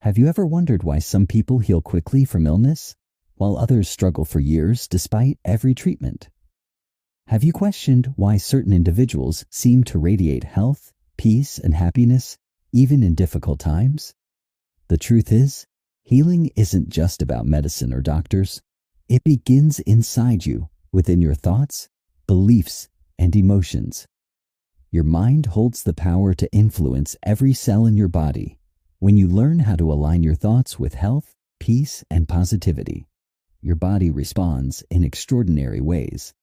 Have you ever wondered why some people heal quickly from illness, while others struggle for years despite every treatment? Have you questioned why certain individuals seem to radiate health, peace, and happiness, even in difficult times? The truth is, healing isn't just about medicine or doctors. It begins inside you, within your thoughts, beliefs, and emotions. Your mind holds the power to influence every cell in your body. When you learn how to align your thoughts with health, peace, and positivity, your body responds in extraordinary ways.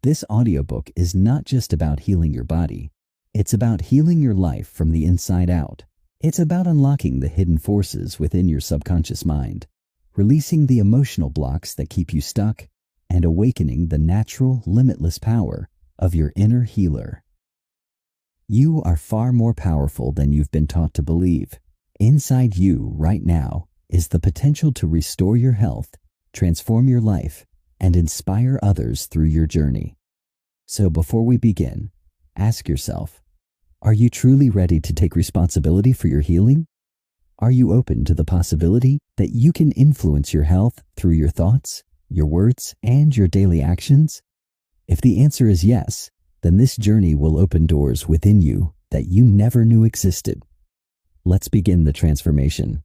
This audiobook is not just about healing your body. It's about healing your life from the inside out. It's about unlocking the hidden forces within your subconscious mind, releasing the emotional blocks that keep you stuck, and awakening the natural, limitless power of your inner healer. You are far more powerful than you've been taught to believe. Inside you, right now, is the potential to restore your health, transform your life, and inspire others through your journey. So before we begin, ask yourself, are you truly ready to take responsibility for your healing? Are you open to the possibility that you can influence your health through your thoughts, your words, and your daily actions? If the answer is yes, then this journey will open doors within you that you never knew existed. Let's begin the transformation.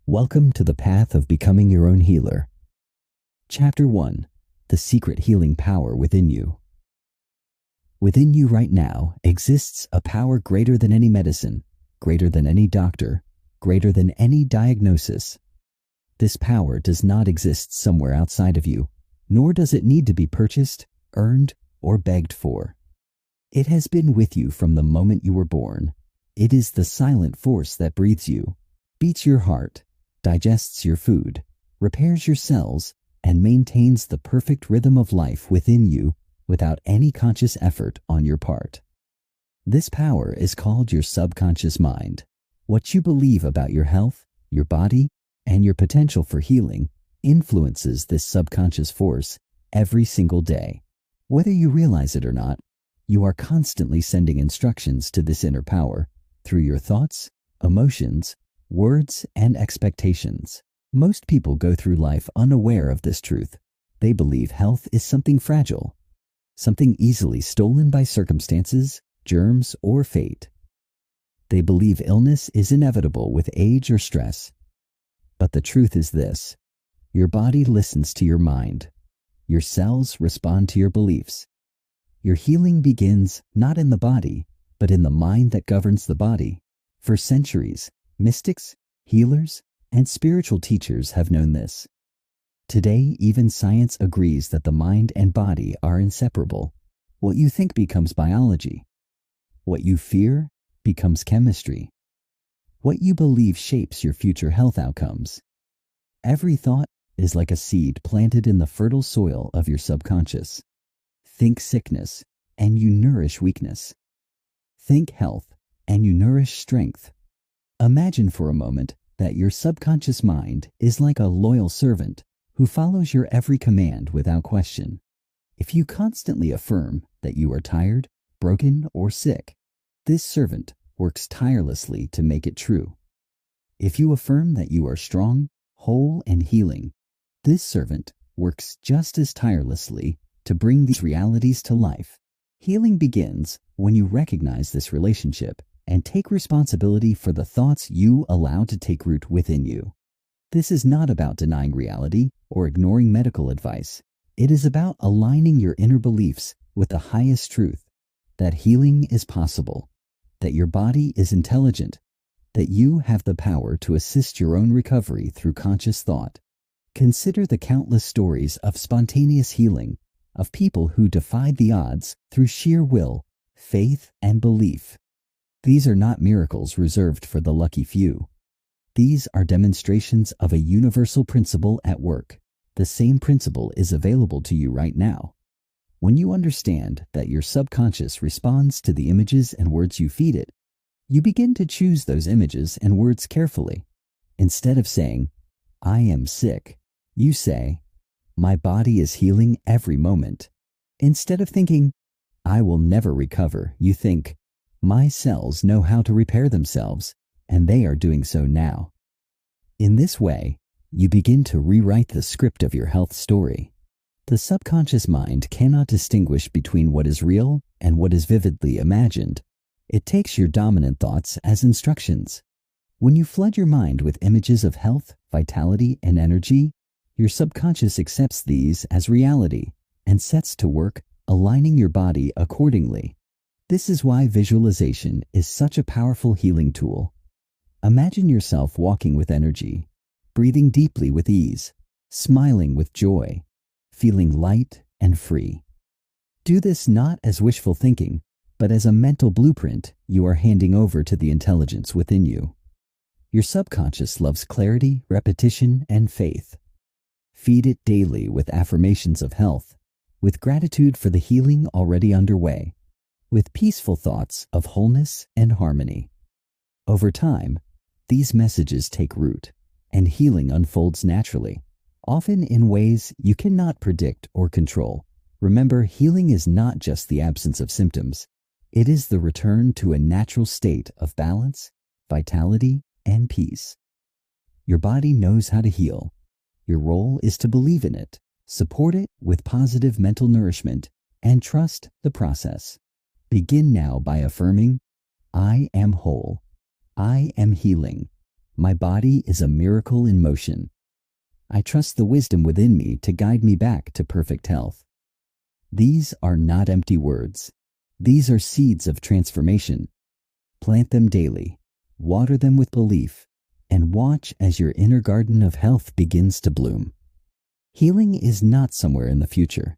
Welcome to the path of becoming your own healer. Chapter 1. The secret healing power within you. Within you right now exists a power greater than any medicine, greater than any doctor, greater than any diagnosis. This power does not exist somewhere outside of you, nor does it need to be purchased, earned, or begged for. It has been with you from the moment you were born. It is the silent force that breathes you, beats your heart, digests your food, repairs your cells, and maintains the perfect rhythm of life within you without any conscious effort on your part. This power is called your subconscious mind. What you believe about your health, your body, and your potential for healing influences this subconscious force every single day. Whether you realize it or not, you are constantly sending instructions to this inner power through your thoughts, emotions, words, and expectations. Most people go through life unaware of this truth. They believe health is something fragile, something easily stolen by circumstances, germs, or fate. They believe illness is inevitable with age or stress. But the truth is this: your body listens to your mind. Your cells respond to your beliefs. Your healing begins not in the body, but in the mind that governs the body. For centuries, mystics, healers, and spiritual teachers have known this. Today, even science agrees that the mind and body are inseparable. What you think becomes biology. What you fear becomes chemistry. What you believe shapes your future health outcomes. Every thought is like a seed planted in the fertile soil of your subconscious. Think sickness, and you nourish weakness. Think health, and you nourish strength. Imagine for a moment that your subconscious mind is like a loyal servant who follows your every command without question. If you constantly affirm that you are tired, broken, or sick, this servant works tirelessly to make it true. If you affirm that you are strong, whole, and healing, this servant works just as tirelessly to bring these realities to life. Healing begins when you recognize this relationship and take responsibility for the thoughts you allow to take root within you. This is not about denying reality or ignoring medical advice. It is about aligning your inner beliefs with the highest truth: that healing is possible, that your body is intelligent, that you have the power to assist your own recovery through conscious thought. Consider the countless stories of spontaneous healing, of people who defied the odds through sheer will, faith, and belief. These are not miracles reserved for the lucky few. These are demonstrations of a universal principle at work. The same principle is available to you right now. When you understand that your subconscious responds to the images and words you feed it, you begin to choose those images and words carefully. Instead of saying, "I am sick," you say, "My body is healing every moment." Instead of thinking, "I will never recover," you think, "My cells know how to repair themselves, and they are doing so now." In this way, you begin to rewrite the script of your health story. The subconscious mind cannot distinguish between what is real and what is vividly imagined. It takes your dominant thoughts as instructions. When you flood your mind with images of health, vitality, and energy, your subconscious accepts these as reality and sets to work aligning your body accordingly. This is why visualization is such a powerful healing tool. Imagine yourself walking with energy, breathing deeply with ease, smiling with joy, feeling light and free. Do this not as wishful thinking, but as a mental blueprint you are handing over to the intelligence within you. Your subconscious loves clarity, repetition, and faith. Feed it daily with affirmations of health, with gratitude for the healing already underway, with peaceful thoughts of wholeness and harmony. Over time, these messages take root, and healing unfolds naturally, often in ways you cannot predict or control. Remember, healing is not just the absence of symptoms. It is the return to a natural state of balance, vitality, and peace. Your body knows how to heal. Your role is to believe in it, support it with positive mental nourishment, and trust the process. Begin now by affirming, I am whole. I am healing. My body is a miracle in motion. I trust the wisdom within me to guide me back to perfect health. These are not empty words. These are seeds of transformation. Plant them daily, water them with belief, and watch as your inner garden of health begins to bloom. Healing is not somewhere in the future.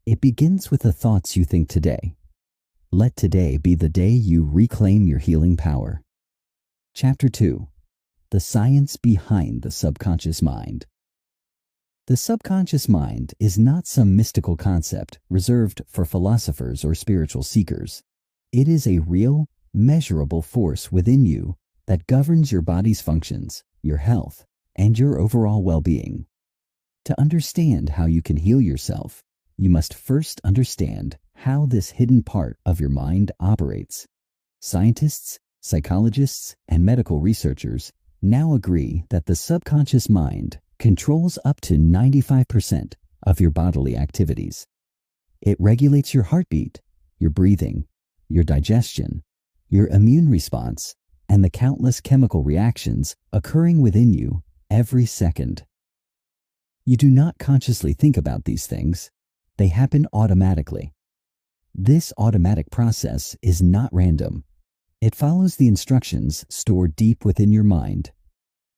It begins with the thoughts you think today. Let today be the day you reclaim your healing power. Chapter 2. The Science Behind the Subconscious Mind. The subconscious mind is not some mystical concept reserved for philosophers or spiritual seekers. It is a real, measurable force within you that governs your body's functions, your health, and your overall well-being. To understand how you can heal yourself, you must first understand how this hidden part of your mind operates. Scientists, psychologists, and medical researchers now agree that the subconscious mind controls up to 95% of your bodily activities. It regulates your heartbeat, your breathing, your digestion, your immune response, and the countless chemical reactions occurring within you every second. You do not consciously think about these things. They happen automatically. This automatic process is not random. It follows the instructions stored deep within your mind.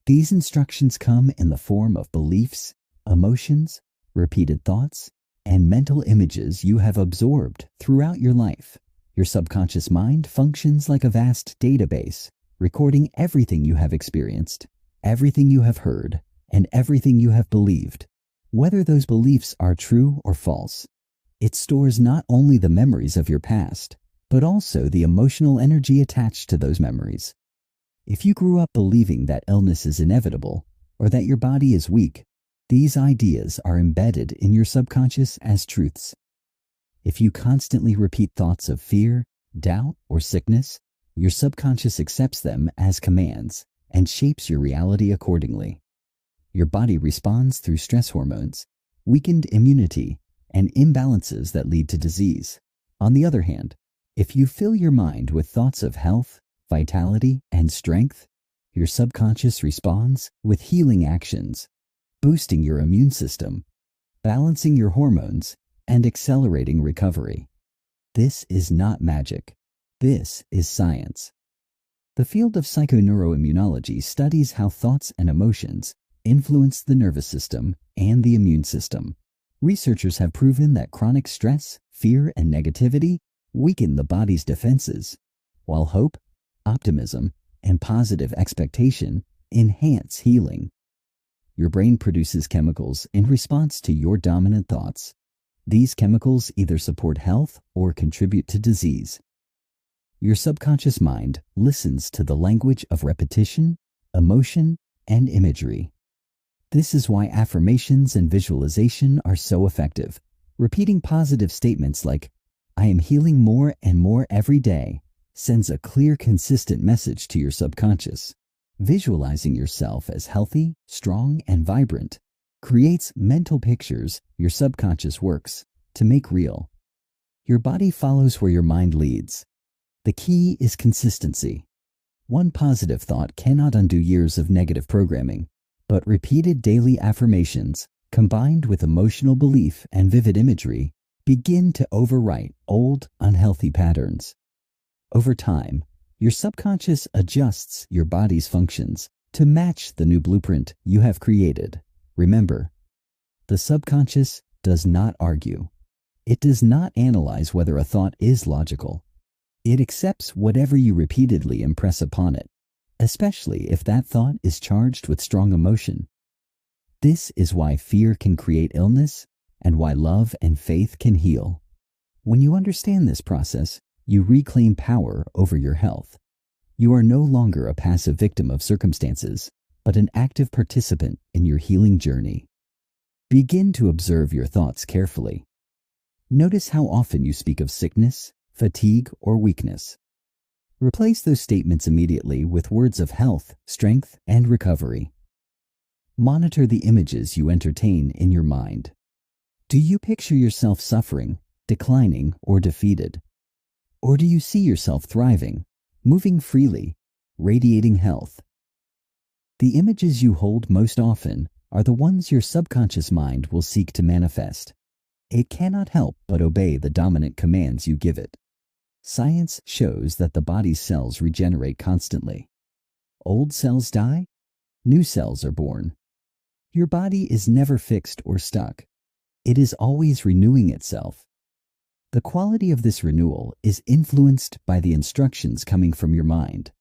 These instructions come in the form of beliefs, emotions, repeated thoughts, and mental images you have absorbed throughout your life. Your subconscious mind functions like a vast database, recording everything you have experienced, everything you have heard, and everything you have believed, whether those beliefs are true or false. It stores not only the memories of your past, but also the emotional energy attached to those memories. If you grew up believing that illness is inevitable, or that your body is weak, these ideas are embedded in your subconscious as truths. If you constantly repeat thoughts of fear, doubt, or sickness, your subconscious accepts them as commands and shapes your reality accordingly. Your body responds through stress hormones, weakened immunity, and imbalances that lead to disease. On the other hand, if you fill your mind with thoughts of health, vitality, and strength, your subconscious responds with healing actions, boosting your immune system, balancing your hormones, and accelerating recovery. This is not magic. This is science. The field of psychoneuroimmunology studies how thoughts and emotions influence the nervous system and the immune system. Researchers have proven that chronic stress, fear, and negativity weaken the body's defenses, while hope, optimism, and positive expectation enhance healing. Your brain produces chemicals in response to your dominant thoughts. These chemicals either support health or contribute to disease. Your subconscious mind listens to the language of repetition, emotion, and imagery. This is why affirmations and visualization are so effective. Repeating positive statements like, I am healing more and more every day, sends a clear, consistent message to your subconscious. Visualizing yourself as healthy, strong, and vibrant creates mental pictures your subconscious works to make real. Your body follows where your mind leads. The key is consistency. One positive thought cannot undo years of negative programming, but repeated daily affirmations, combined with emotional belief and vivid imagery, begin to overwrite old, unhealthy patterns. Over time, your subconscious adjusts your body's functions to match the new blueprint you have created. Remember, the subconscious does not argue. It does not analyze whether a thought is logical. It accepts whatever you repeatedly impress upon it, especially if that thought is charged with strong emotion. This is why fear can create illness and why love and faith can heal. When you understand this process, you reclaim power over your health. You are no longer a passive victim of circumstances, but an active participant in your healing journey. Begin to observe your thoughts carefully. Notice how often you speak of sickness, fatigue, or weakness. Replace those statements immediately with words of health, strength, and recovery. Monitor the images you entertain in your mind. Do you picture yourself suffering, declining, or defeated? Or do you see yourself thriving, moving freely, radiating health? The images you hold most often are the ones your subconscious mind will seek to manifest. It cannot help but obey the dominant commands you give it. Science shows that the body's cells regenerate constantly. Old cells die, new cells are born. Your body is never fixed or stuck. It is always renewing itself. The quality of this renewal is influenced by the instructions coming from your mind.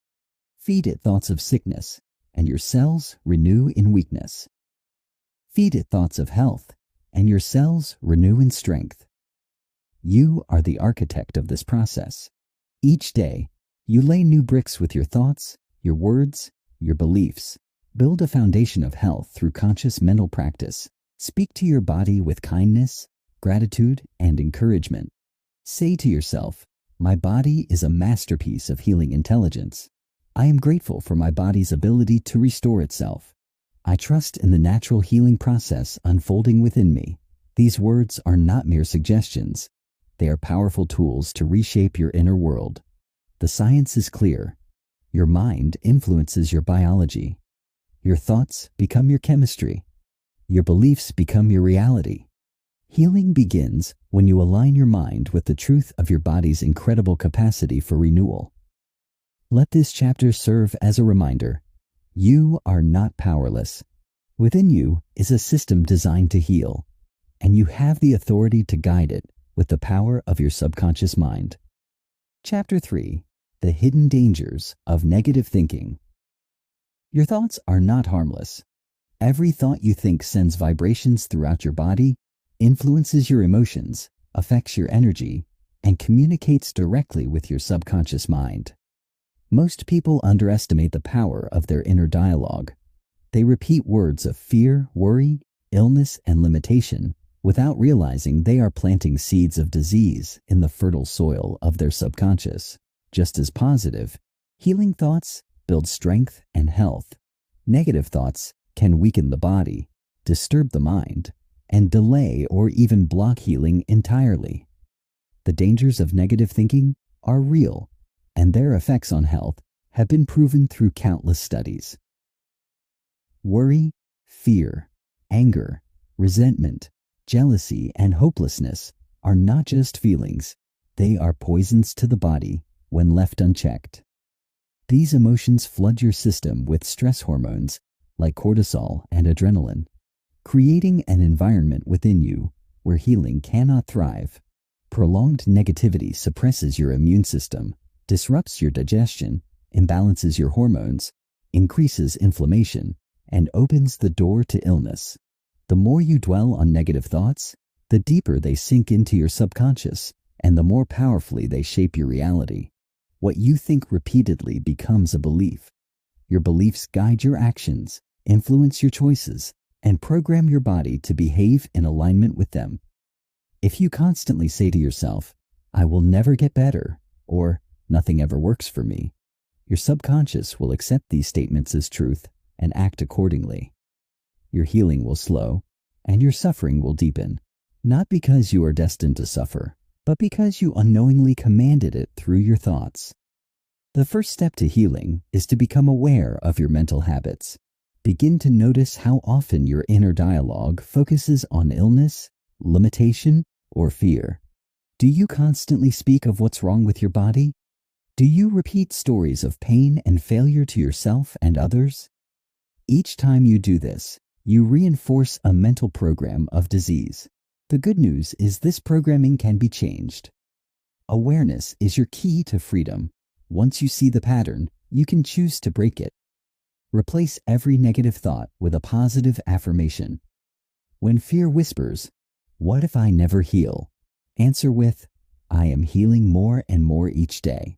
Feed it thoughts of sickness, and your cells renew in weakness. Feed it thoughts of health, and your cells renew in strength. You are the architect of this process. Each day, you lay new bricks with your thoughts, your words, your beliefs. Build a foundation of health through conscious mental practice. Speak to your body with kindness, gratitude, and encouragement. Say to yourself, "My body is a masterpiece of healing intelligence. I am grateful for my body's ability to restore itself. I trust in the natural healing process unfolding within me." These words are not mere suggestions. They are powerful tools to reshape your inner world. The science is clear. Your mind influences your biology. Your thoughts become your chemistry. Your beliefs become your reality. Healing begins when you align your mind with the truth of your body's incredible capacity for renewal. Let this chapter serve as a reminder. You are not powerless. Within you is a system designed to heal, and you have the authority to guide it with the power of your subconscious mind. Chapter 3. The Hidden Dangers of Negative Thinking. Your thoughts are not harmless. Every thought you think sends vibrations throughout your body, influences your emotions, affects your energy, and communicates directly with your subconscious mind. Most people underestimate the power of their inner dialogue. They repeat words of fear, worry, illness, and limitation without realizing they are planting seeds of disease in the fertile soil of their subconscious. Just as positive, healing thoughts build strength and health. Negative thoughts can weaken the body, disturb the mind, and delay or even block healing entirely. The dangers of negative thinking are real, and their effects on health have been proven through countless studies. Worry, fear, anger, resentment, jealousy, and hopelessness are not just feelings. They are poisons to the body when left unchecked. These emotions flood your system with stress hormones like cortisol and adrenaline, creating an environment within you where healing cannot thrive. Prolonged negativity suppresses your immune system, disrupts your digestion, imbalances your hormones, increases inflammation, and opens the door to illness. The more you dwell on negative thoughts, the deeper they sink into your subconscious, and the more powerfully they shape your reality. What you think repeatedly becomes a belief. Your beliefs guide your actions, influence your choices, and program your body to behave in alignment with them. If you constantly say to yourself, "I will never get better," or "nothing ever works for me," Your subconscious will accept these statements as truth and act accordingly. Your healing will slow, and your suffering will deepen, not because you are destined to suffer, but because you unknowingly commanded it through your thoughts. The first step to healing is to become aware of your mental habits. Begin to notice how often your inner dialogue focuses on illness, limitation, or fear. Do you constantly speak of what's wrong with your body? Do you repeat stories of pain and failure to yourself and others? Each time you do this, you reinforce a mental program of disease. The good news is this programming can be changed. Awareness is your key to freedom. Once you see the pattern, you can choose to break it. Replace every negative thought with a positive affirmation. When fear whispers, "What if I never heal?" answer with, "I am healing more and more each day."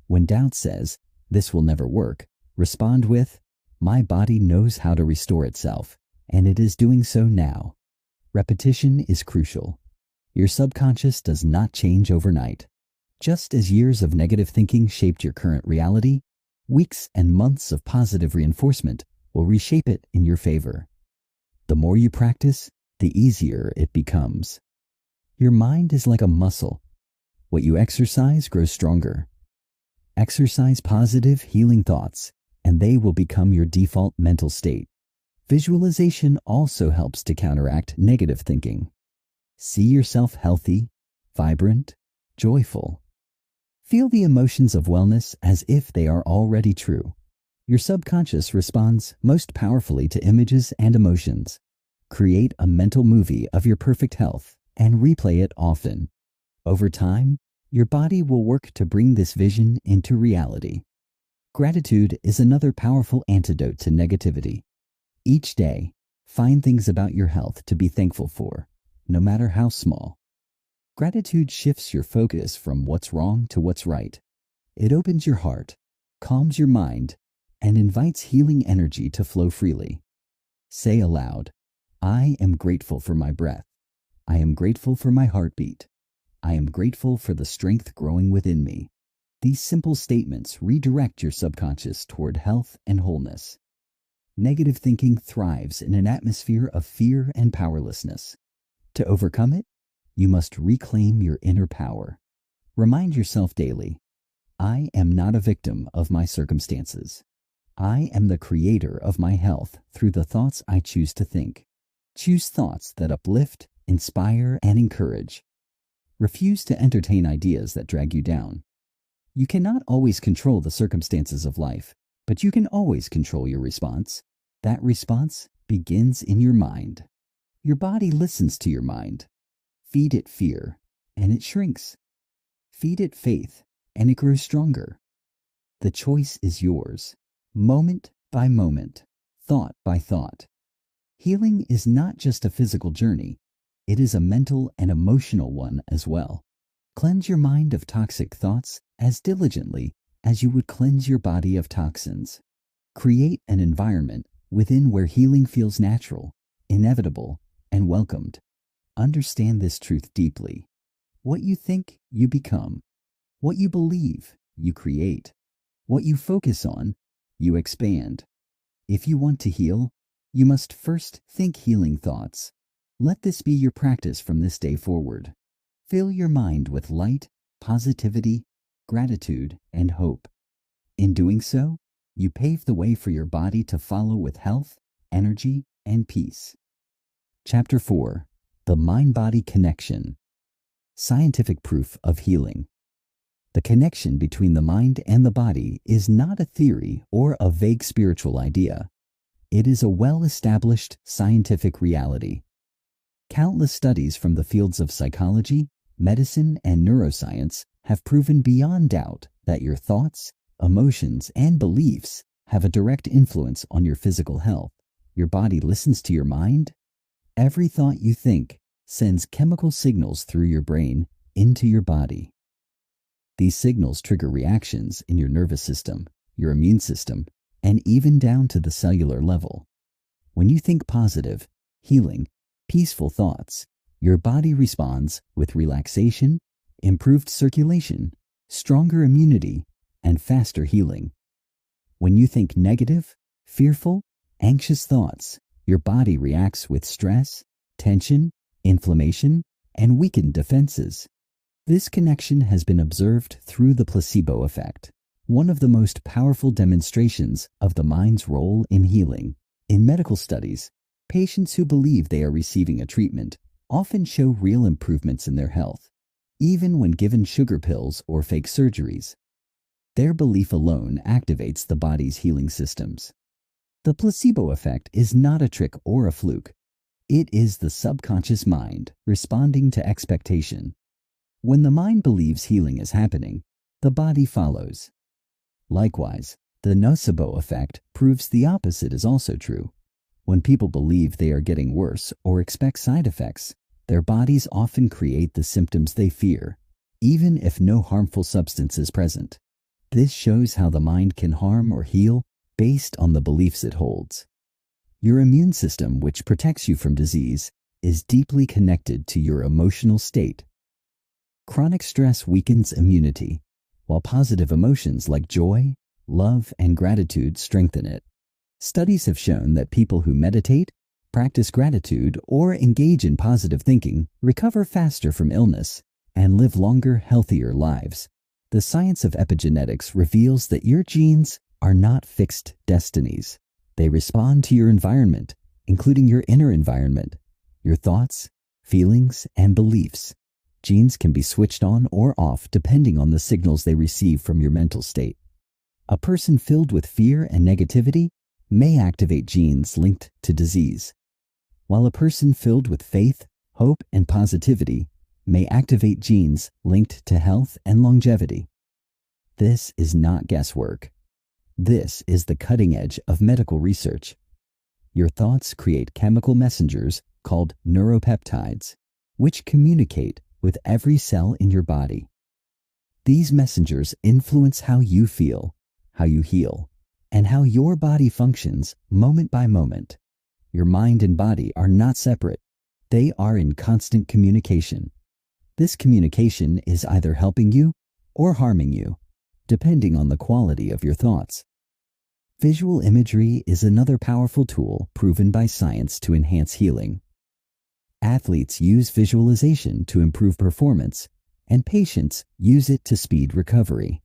When doubt says, "This will never work," respond with, "My body knows how to restore itself, and it is doing so now." Repetition is crucial. Your subconscious does not change overnight. Just as years of negative thinking shaped your current reality, weeks and months of positive reinforcement will reshape it in your favor. The more you practice, the easier it becomes. Your mind is like a muscle. What you exercise grows stronger. Exercise positive, healing thoughts, and they will become your default mental state. Visualization also helps to counteract negative thinking. See yourself healthy, vibrant, joyful. Feel the emotions of wellness as if they are already true. Your subconscious responds most powerfully to images and emotions. Create a mental movie of your perfect health and replay it often. Over time, your body will work to bring this vision into reality. Gratitude is another powerful antidote to negativity. Each day, find things about your health to be thankful for, no matter how small. Gratitude shifts your focus from what's wrong to what's right. It opens your heart, calms your mind, and invites healing energy to flow freely. Say aloud, "I am grateful for my breath. I am grateful for my heartbeat. I am grateful for the strength growing within me." These simple statements redirect your subconscious toward health and wholeness. Negative thinking thrives in an atmosphere of fear and powerlessness. To overcome it, you must reclaim your inner power. Remind yourself daily, "I am not a victim of my circumstances. I am the creator of my health through the thoughts I choose to think." Choose thoughts that uplift, inspire, and encourage. Refuse to entertain ideas that drag you down. You cannot always control the circumstances of life, but you can always control your response. That response begins in your mind. Your body listens to your mind. Feed it fear, and it shrinks. Feed it faith, and it grows stronger. The choice is yours, moment by moment, thought by thought. Healing is not just a physical journey, it is a mental and emotional one as well. Cleanse your mind of toxic thoughts as diligently as you would cleanse your body of toxins. Create an environment within where healing feels natural, inevitable, and welcomed. Understand this truth deeply. What you think, you become. What you believe, you create. What you focus on, you expand. If you want to heal, you must first think healing thoughts. Let this be your practice from this day forward. Fill your mind with light, positivity, gratitude, and hope. In doing so, you pave the way for your body to follow with health, energy, and peace. Chapter 4. The Mind-Body Connection. Scientific proof of healing. The connection between the mind and the body is not a theory or a vague spiritual idea. It is a well-established scientific reality. Countless studies from the fields of psychology, medicine, and neuroscience have proven beyond doubt that your thoughts, emotions, and beliefs have a direct influence on your physical health. Your body listens to your mind. Every thought you think sends chemical signals through your brain into your body. These signals trigger reactions in your nervous system, your immune system, and even down to the cellular level. When you think positive, healing, peaceful thoughts, your body responds with relaxation, improved circulation, stronger immunity, and faster healing. When you think negative, fearful, anxious thoughts, your body reacts with stress, tension, inflammation, and weakened defenses. This connection has been observed through the placebo effect, one of the most powerful demonstrations of the mind's role in healing. In medical studies, patients who believe they are receiving a treatment often show real improvements in their health, even when given sugar pills or fake surgeries. Their belief alone activates the body's healing systems. The placebo effect is not a trick or a fluke. It is the subconscious mind responding to expectation. When the mind believes healing is happening, the body follows. Likewise, the nocebo effect proves the opposite is also true. When people believe they are getting worse or expect side effects, their bodies often create the symptoms they fear, even if no harmful substance is present. This shows how the mind can harm or heal based on the beliefs it holds. Your immune system, which protects you from disease, is deeply connected to your emotional state. Chronic stress weakens immunity, while positive emotions like joy, love, and gratitude strengthen it. Studies have shown that people who meditate, practice gratitude, or engage in positive thinking recover faster from illness and live longer, healthier lives. The science of epigenetics reveals that your genes are not fixed destinies. They respond to your environment, including your inner environment, your thoughts, feelings, and beliefs. Genes can be switched on or off depending on the signals they receive from your mental state. A person filled with fear and negativity may activate genes linked to disease, while a person filled with faith, hope, and positivity may activate genes linked to health and longevity. This is not guesswork. This is the cutting edge of medical research. Your thoughts create chemical messengers called neuropeptides, which communicate with every cell in your body. These messengers influence how you feel, how you heal, and how your body functions moment by moment. Your mind and body are not separate. They are in constant communication. This communication is either helping you or harming you, depending on the quality of your thoughts. Visual imagery is another powerful tool proven by science to enhance healing. Athletes use visualization to improve performance, and patients use it to speed recovery.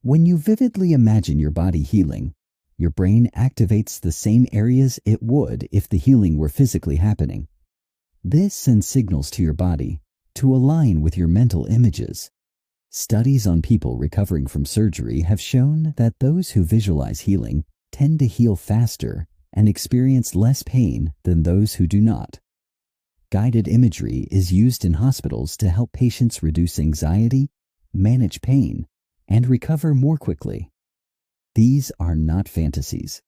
When you vividly imagine your body healing, your brain activates the same areas it would if the healing were physically happening. This sends signals to your body to align with your mental images. Studies on people recovering from surgery have shown that those who visualize healing tend to heal faster and experience less pain than those who do not. Guided imagery is used in hospitals to help patients reduce anxiety, manage pain, and recover more quickly. These are not fantasies.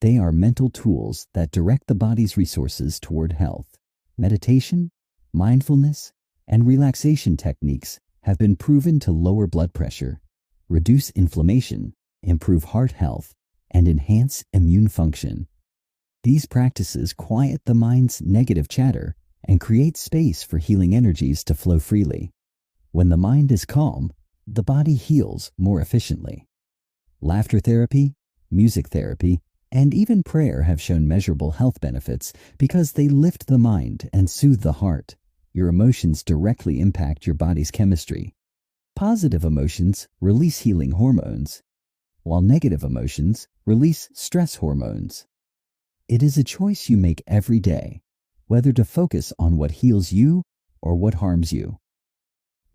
They are mental tools that direct the body's resources toward health. Meditation, mindfulness, and relaxation techniques have been proven to lower blood pressure, reduce inflammation, improve heart health, and enhance immune function. These practices quiet the mind's negative chatter and create space for healing energies to flow freely. When the mind is calm, the body heals more efficiently. Laughter therapy, music therapy, and even prayer have shown measurable health benefits because they lift the mind and soothe the heart. Your emotions directly impact your body's chemistry. Positive emotions release healing hormones, while negative emotions release stress hormones. It is a choice you make every day, whether to focus on what heals you or what harms you.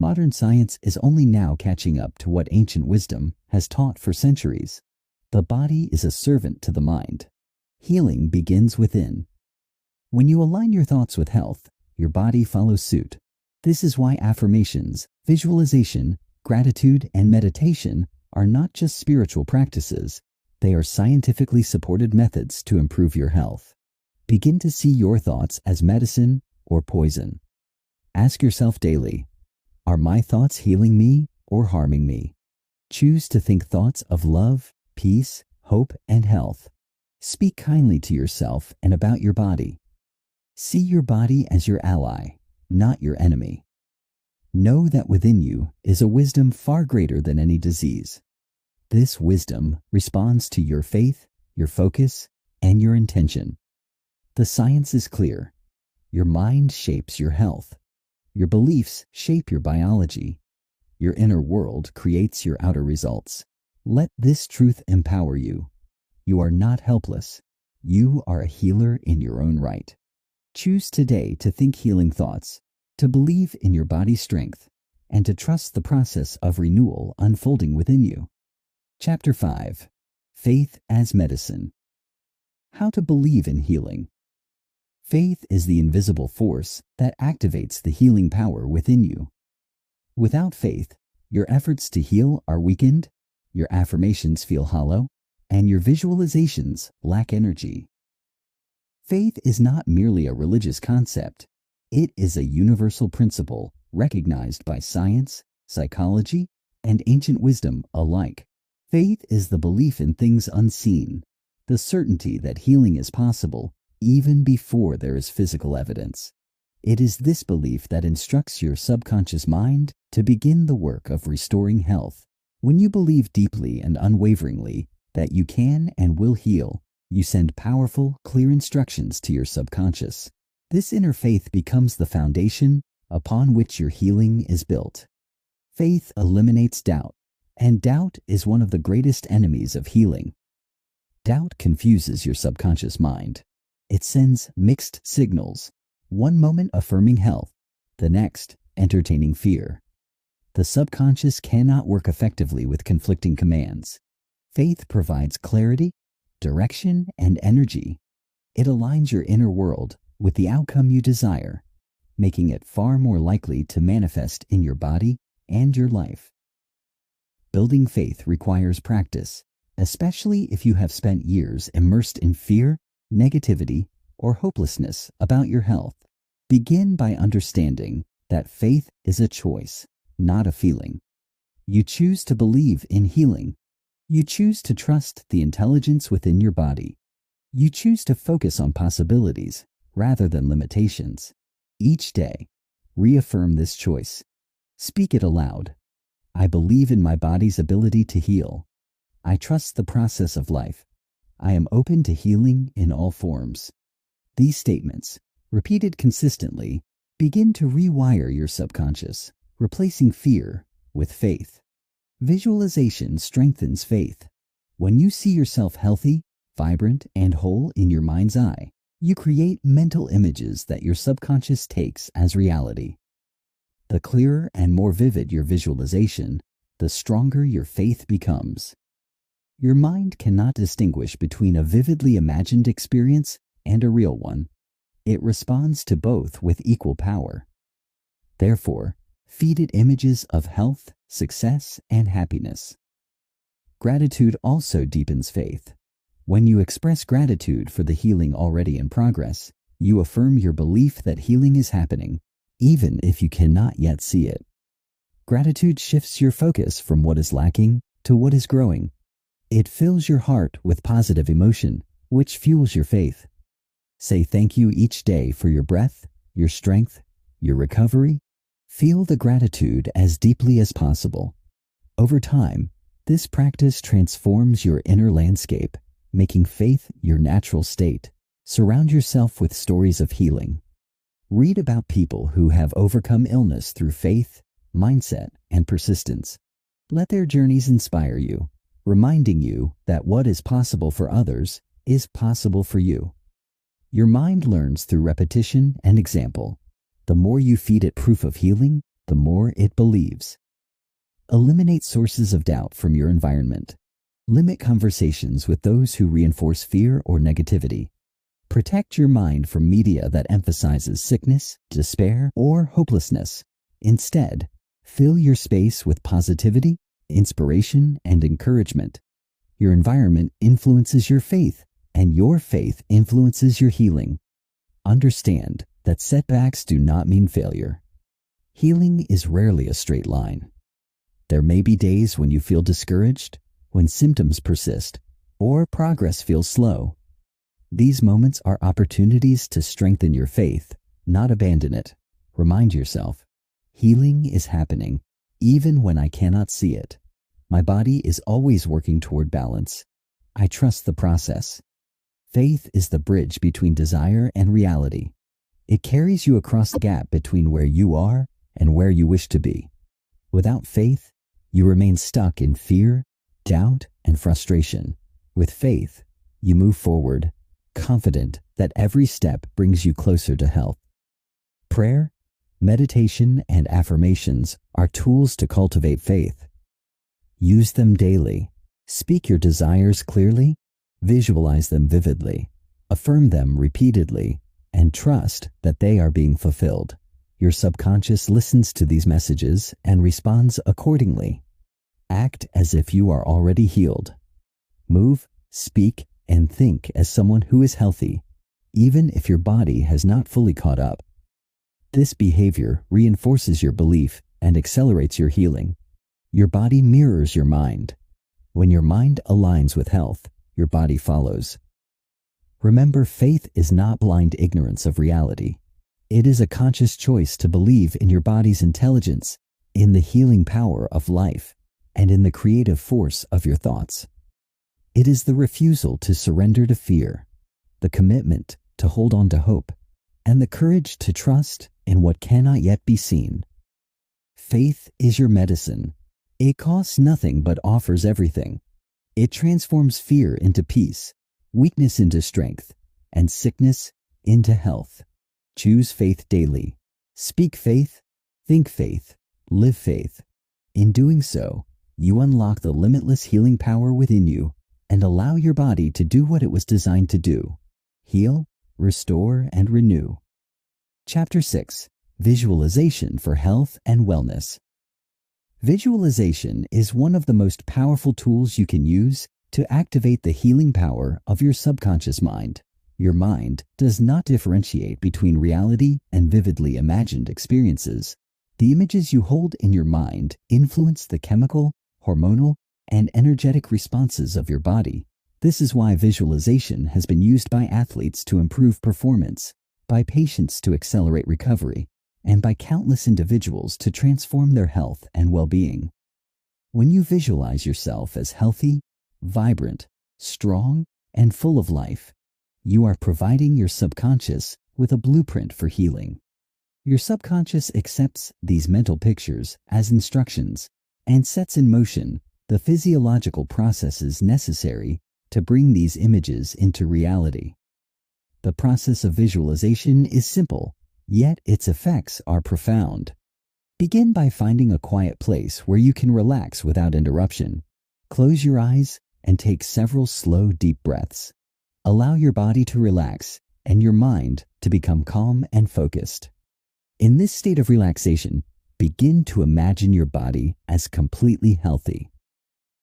Modern science is only now catching up to what ancient wisdom has taught for centuries. The body is a servant to the mind. Healing begins within. When you align your thoughts with health, your body follows suit. This is why affirmations, visualization, gratitude, and meditation are not just spiritual practices. They are scientifically supported methods to improve your health. Begin to see your thoughts as medicine or poison. Ask yourself daily, are my thoughts healing me or harming me? Choose to think thoughts of love, peace, hope, and health. Speak kindly to yourself and about your body. See your body as your ally, not your enemy. Know that within you is a wisdom far greater than any disease. This wisdom responds to your faith, your focus, and your intention. The science is clear. Your mind shapes your health. Your beliefs shape your biology. Your inner world creates your outer results. Let this truth empower you. You are not helpless. You are a healer in your own right. Choose today to think healing thoughts, to believe in your body's strength, and to trust the process of renewal unfolding within you. Chapter 5. Faith as Medicine. How to believe in healing. Faith is the invisible force that activates the healing power within you. Without faith, your efforts to heal are weakened, your affirmations feel hollow, and your visualizations lack energy. Faith is not merely a religious concept. It is a universal principle recognized by science, psychology, and ancient wisdom alike. Faith is the belief in things unseen, the certainty that healing is possible even before there is physical evidence. It is this belief that instructs your subconscious mind to begin the work of restoring health. When you believe deeply and unwaveringly that you can and will heal, you send powerful, clear instructions to your subconscious. This inner faith becomes the foundation upon which your healing is built. Faith eliminates doubt, and doubt is one of the greatest enemies of healing. Doubt confuses your subconscious mind. It sends mixed signals, one moment affirming health, the next entertaining fear. The subconscious cannot work effectively with conflicting commands. Faith provides clarity, direction, and energy. It aligns your inner world with the outcome you desire, making it far more likely to manifest in your body and your life. Building faith requires practice, especially if you have spent years immersed in fear, negativity, or hopelessness about your health. Begin by understanding that faith is a choice, not a feeling. You choose to believe in healing. You choose to trust the intelligence within your body. You choose to focus on possibilities rather than limitations. Each day, reaffirm this choice. Speak it aloud. I believe in my body's ability to heal. I trust the process of life. I am open to healing in all forms. These statements, repeated consistently, begin to rewire your subconscious, replacing fear with faith. Visualization strengthens faith. When you see yourself healthy, vibrant, and whole in your mind's eye, you create mental images that your subconscious takes as reality. The clearer and more vivid your visualization, the stronger your faith becomes. Your mind cannot distinguish between a vividly imagined experience and a real one. It responds to both with equal power. Therefore, feed it images of health, success, and happiness. Gratitude also deepens faith. When you express gratitude for the healing already in progress, you affirm your belief that healing is happening, even if you cannot yet see it. Gratitude shifts your focus from what is lacking to what is growing. It fills your heart with positive emotion, which fuels your faith. Say thank you each day for your breath, your strength, your recovery. Feel the gratitude as deeply as possible. Over time, this practice transforms your inner landscape, making faith your natural state. Surround yourself with stories of healing. Read about people who have overcome illness through faith, mindset, and persistence. Let their journeys inspire you, reminding you that what is possible for others is possible for you. Your mind learns through repetition and example. The more you feed it proof of healing, the more it believes. Eliminate sources of doubt from your environment. Limit conversations with those who reinforce fear or negativity. Protect your mind from media that emphasizes sickness, despair, or hopelessness. Instead, fill your space with positivity, inspiration, and encouragement. Your environment influences your faith, and your faith influences your healing. Understand that setbacks do not mean failure. Healing is rarely a straight line. There may be days when you feel discouraged, when symptoms persist, or progress feels slow. These moments are opportunities to strengthen your faith, not abandon it. Remind yourself, healing is happening, even when I cannot see it. My body is always working toward balance. I trust the process. Faith is the bridge between desire and reality. It carries you across the gap between where you are and where you wish to be. Without faith, you remain stuck in fear, doubt, and frustration. With faith, you move forward, confident that every step brings you closer to health. Prayer, meditation, and affirmations are tools to cultivate faith. Use them daily. Speak your desires clearly, visualize them vividly, affirm them repeatedly, and trust that they are being fulfilled. Your subconscious listens to these messages and responds accordingly. Act as if you are already healed. Move, speak, and think as someone who is healthy, even if your body has not fully caught up. This behavior reinforces your belief and accelerates your healing. Your body mirrors your mind. When your mind aligns with health, your body follows. Remember, faith is not blind ignorance of reality. It is a conscious choice to believe in your body's intelligence, in the healing power of life, and in the creative force of your thoughts. It is the refusal to surrender to fear, the commitment to hold on to hope, and the courage to trust in what cannot yet be seen. Faith is your medicine. It costs nothing but offers everything. It transforms fear into peace, weakness into strength, and sickness into health. Choose faith daily. Speak faith, think faith, live faith. In doing so, you unlock the limitless healing power within you and allow your body to do what it was designed to do: heal, restore, and renew. Chapter 6. Visualization for Health and Wellness. Visualization is one of the most powerful tools you can use to activate the healing power of your subconscious mind. Your mind does not differentiate between reality and vividly imagined experiences. The images you hold in your mind influence the chemical, hormonal, and energetic responses of your body. This is why visualization has been used by athletes to improve performance, by patients to accelerate recovery, and by countless individuals to transform their health and well-being. When you visualize yourself as healthy, vibrant, strong, and full of life, you are providing your subconscious with a blueprint for healing. Your subconscious accepts these mental pictures as instructions and sets in motion the physiological processes necessary to bring these images into reality. The process of visualization is simple, yet its effects are profound. Begin by finding a quiet place where you can relax without interruption. Close your eyes and take several slow, deep breaths. Allow your body to relax and your mind to become calm and focused. In this state of relaxation, begin to imagine your body as completely healthy.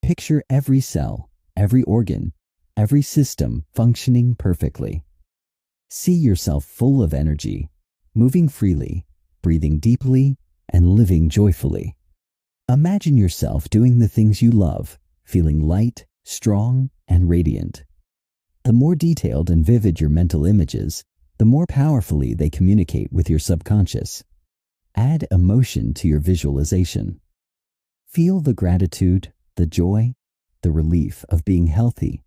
Picture every cell, every organ, every system functioning perfectly. See yourself full of energy, moving freely, breathing deeply, and living joyfully. Imagine yourself doing the things you love, feeling light, strong, and radiant. The more detailed and vivid your mental images, the more powerfully they communicate with your subconscious. Add emotion to your visualization. Feel the gratitude, the joy, the relief of being healthy.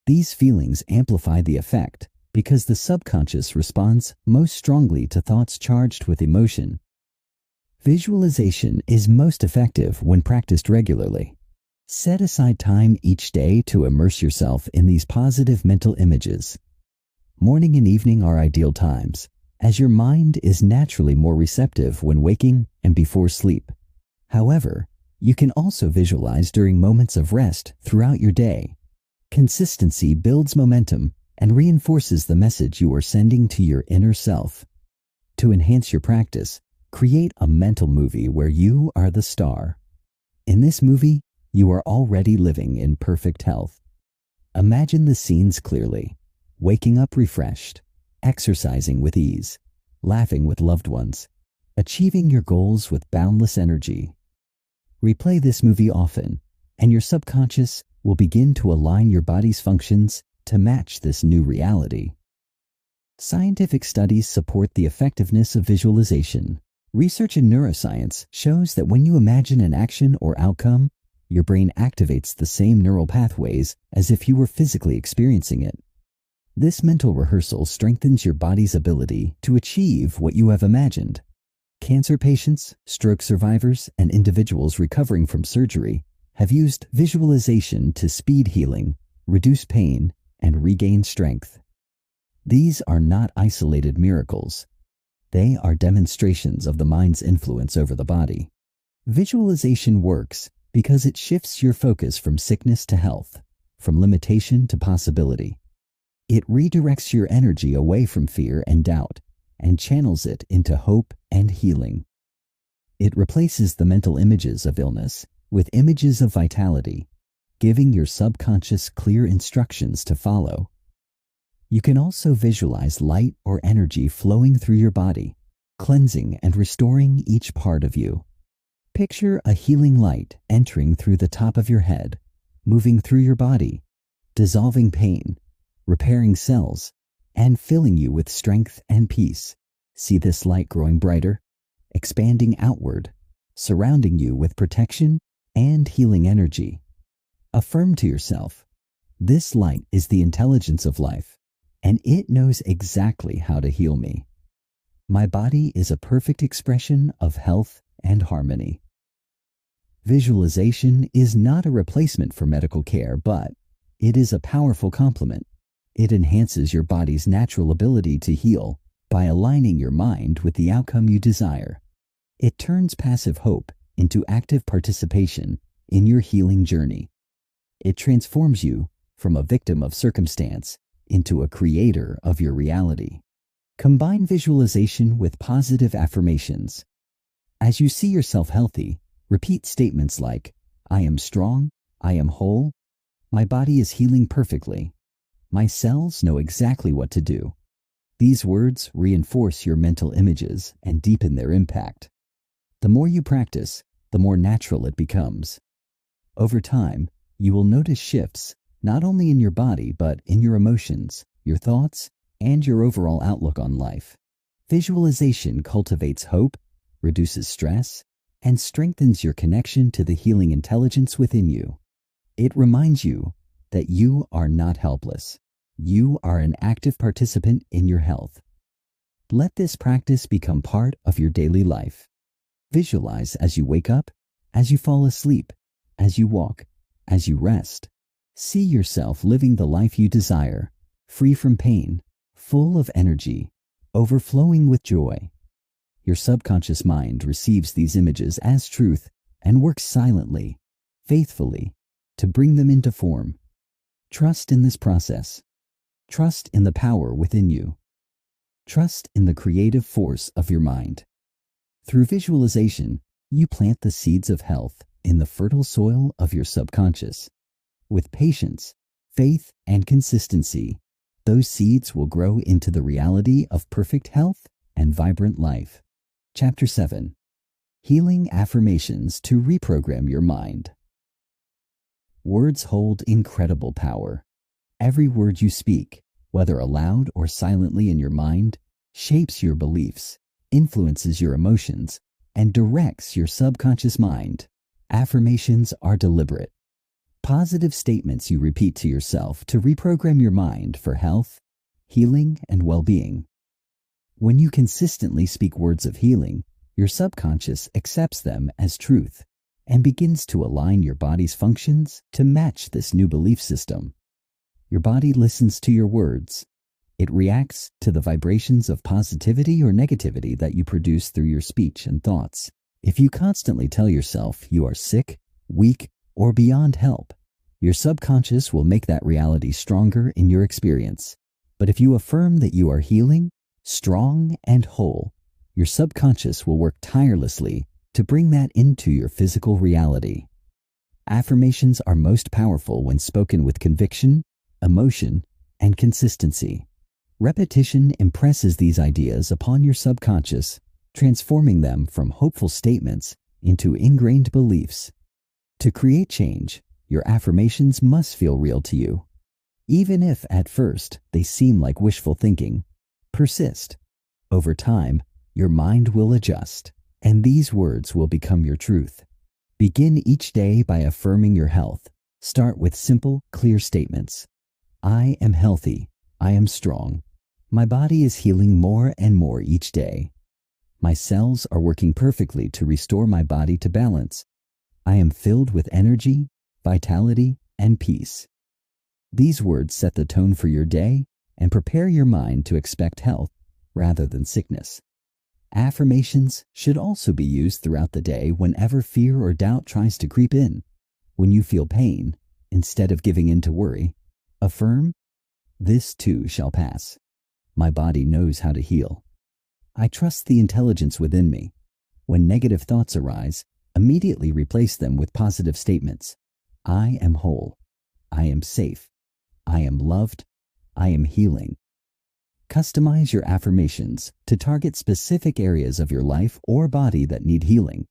These feelings amplify the effect because the subconscious responds most strongly to thoughts charged with emotion. Visualization is most effective when practiced regularly. Set aside time each day to immerse yourself in these positive mental images. Morning and evening are ideal times, as your mind is naturally more receptive when waking and before sleep. However, you can also visualize during moments of rest throughout your day. Consistency builds momentum and reinforces the message you are sending to your inner self. To enhance your practice, create a mental movie where you are the star. In this movie, you are already living in perfect health. Imagine the scenes clearly: waking up refreshed, exercising with ease, laughing with loved ones, achieving your goals with boundless energy. Replay this movie often, and your subconscious will begin to align your body's functions to match this new reality. Scientific studies support the effectiveness of visualization. Research in neuroscience shows that when you imagine an action or outcome, Your brain activates the same neural pathways as if you were physically experiencing it. This mental rehearsal strengthens your body's ability to achieve what you have imagined. Cancer patients, stroke survivors, and individuals recovering from surgery have used visualization to speed healing, reduce pain, and regain strength. These are not isolated miracles. They are demonstrations of the mind's influence over the body. Visualization works because it shifts your focus from sickness to health, from limitation to possibility. It redirects your energy away from fear and doubt and channels it into hope and healing. It replaces the mental images of illness with images of vitality, giving your subconscious clear instructions to follow. You can also visualize light or energy flowing through your body, cleansing and restoring each part of you. Picture a healing light entering through the top of your head, moving through your body, dissolving pain, repairing cells, and filling you with strength and peace. See this light growing brighter, expanding outward, surrounding you with protection and healing energy. Affirm to yourself, this light is the intelligence of life, and it knows exactly how to heal me. My body is a perfect expression of health and harmony. Visualization is not a replacement for medical care, but it is a powerful complement. It enhances your body's natural ability to heal by aligning your mind with the outcome you desire. It turns passive hope into active participation in your healing journey. It transforms you from a victim of circumstance into a creator of your reality. Combine visualization with positive affirmations. As you see yourself healthy, repeat statements like, I am strong, I am whole, my body is healing perfectly, my cells know exactly what to do. These words reinforce your mental images and deepen their impact. The more you practice, the more natural it becomes. Over time, you will notice shifts not only in your body but in your emotions, your thoughts, and your overall outlook on life. Visualization cultivates hope, reduces stress, and strengthens your connection to the healing intelligence within you. It reminds you that you are not helpless. You are an active participant in your health. Let this practice become part of your daily life. Visualize as you wake up, as you fall asleep, as you walk, as you rest. See yourself living the life you desire, free from pain, full of energy, overflowing with joy. Your subconscious mind receives these images as truth and works silently, faithfully, to bring them into form. Trust in this process. Trust in the power within you. Trust in the creative force of your mind. Through visualization, you plant the seeds of health in the fertile soil of your subconscious. With patience, faith, and consistency, those seeds will grow into the reality of perfect health and vibrant life. Chapter 7. Healing Affirmations to Reprogram Your Mind. Words hold incredible power. Every word you speak, whether aloud or silently in your mind, shapes your beliefs, influences your emotions, and directs your subconscious mind. Affirmations are deliberate. Positive statements you repeat to yourself to reprogram your mind for health, healing, and well-being. When you consistently speak words of healing, your subconscious accepts them as truth and begins to align your body's functions to match this new belief system. Your body listens to your words. It reacts to the vibrations of positivity or negativity that you produce through your speech and thoughts. If you constantly tell yourself you are sick, weak, or beyond help, your subconscious will make that reality stronger in your experience. But if you affirm that you are healing, strong, and whole, your subconscious will work tirelessly to bring that into your physical reality. Affirmations are most powerful when spoken with conviction, emotion, and consistency. Repetition impresses these ideas upon your subconscious, transforming them from hopeful statements into ingrained beliefs. To create change, your affirmations must feel real to you. Even if, at first, they seem like wishful thinking, persist. Over time, your mind will adjust, and these words will become your truth. Begin each day by affirming your health. Start with simple, clear statements. I am healthy. I am strong. My body is healing more and more each day. My cells are working perfectly to restore my body to balance. I am filled with energy, vitality, and peace. These words set the tone for your day and prepare your mind to expect health rather than sickness. Affirmations should also be used throughout the day whenever fear or doubt tries to creep in. When you feel pain, instead of giving in to worry, affirm, "This too shall pass. My body knows how to heal. I trust the intelligence within me." When negative thoughts arise, immediately replace them with positive statements. I am whole. I am safe. I am loved. I am healing. Customize your affirmations to target specific areas of your life or body that need healing.